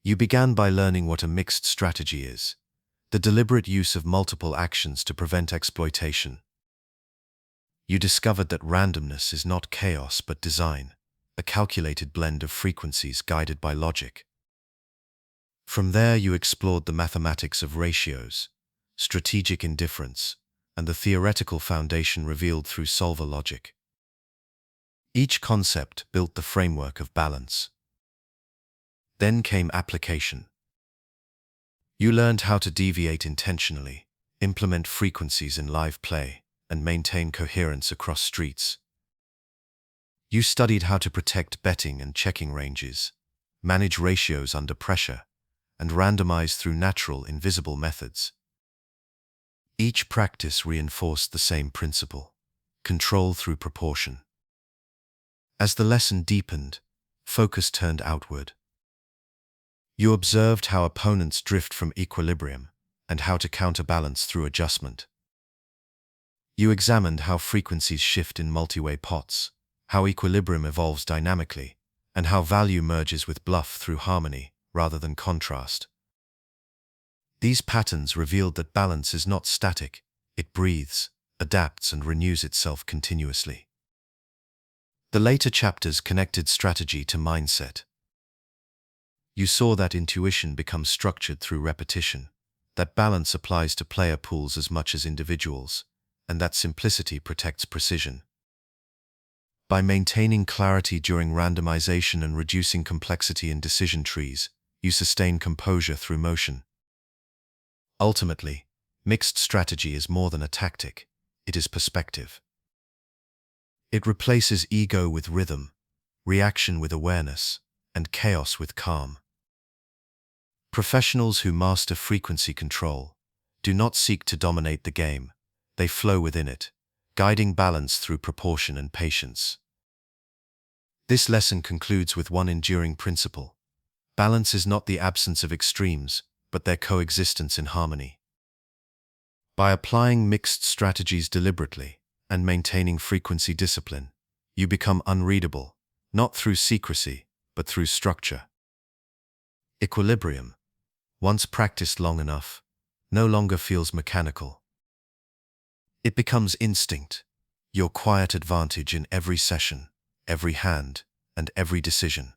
You began by learning what a mixed strategy is, the deliberate use of multiple actions to prevent exploitation. You discovered that randomness is not chaos but design, a calculated blend of frequencies guided by logic. From there you explored the mathematics of ratios, strategic indifference, and the theoretical foundation revealed through solver logic. Each concept built the framework of balance. Then came application. You learned how to deviate intentionally, implement frequencies in live play, and maintain coherence across streets. You studied how to protect betting and checking ranges, manage ratios under pressure, and randomize through natural, invisible methods. Each practice reinforced the same principle: control through proportion. As the lesson deepened, focus turned outward. You observed how opponents drift from equilibrium and how to counterbalance through adjustment. You examined how frequencies shift in multiway pots, how equilibrium evolves dynamically, and how value merges with bluff through harmony rather than contrast. These patterns revealed that balance is not static, it breathes, adapts, and renews itself continuously. The later chapters connected strategy to mindset. You saw that intuition becomes structured through repetition, that balance applies to player pools as much as individuals, and that simplicity protects precision. By maintaining clarity during randomization and reducing complexity in decision trees, you sustain composure through motion. Ultimately, mixed strategy is more than a tactic, it is perspective. It replaces ego with rhythm, reaction with awareness, and chaos with calm. Professionals who master frequency control do not seek to dominate the game, they flow within it, guiding balance through proportion and patience. This lesson concludes with one enduring principle: balance is not the absence of extremes, but their coexistence in harmony. By applying mixed strategies deliberately and maintaining frequency discipline, you become unreadable, not through secrecy, but through structure. Equilibrium, once practiced long enough, no longer feels mechanical. It becomes instinct, your quiet advantage in every session, every hand, and every decision.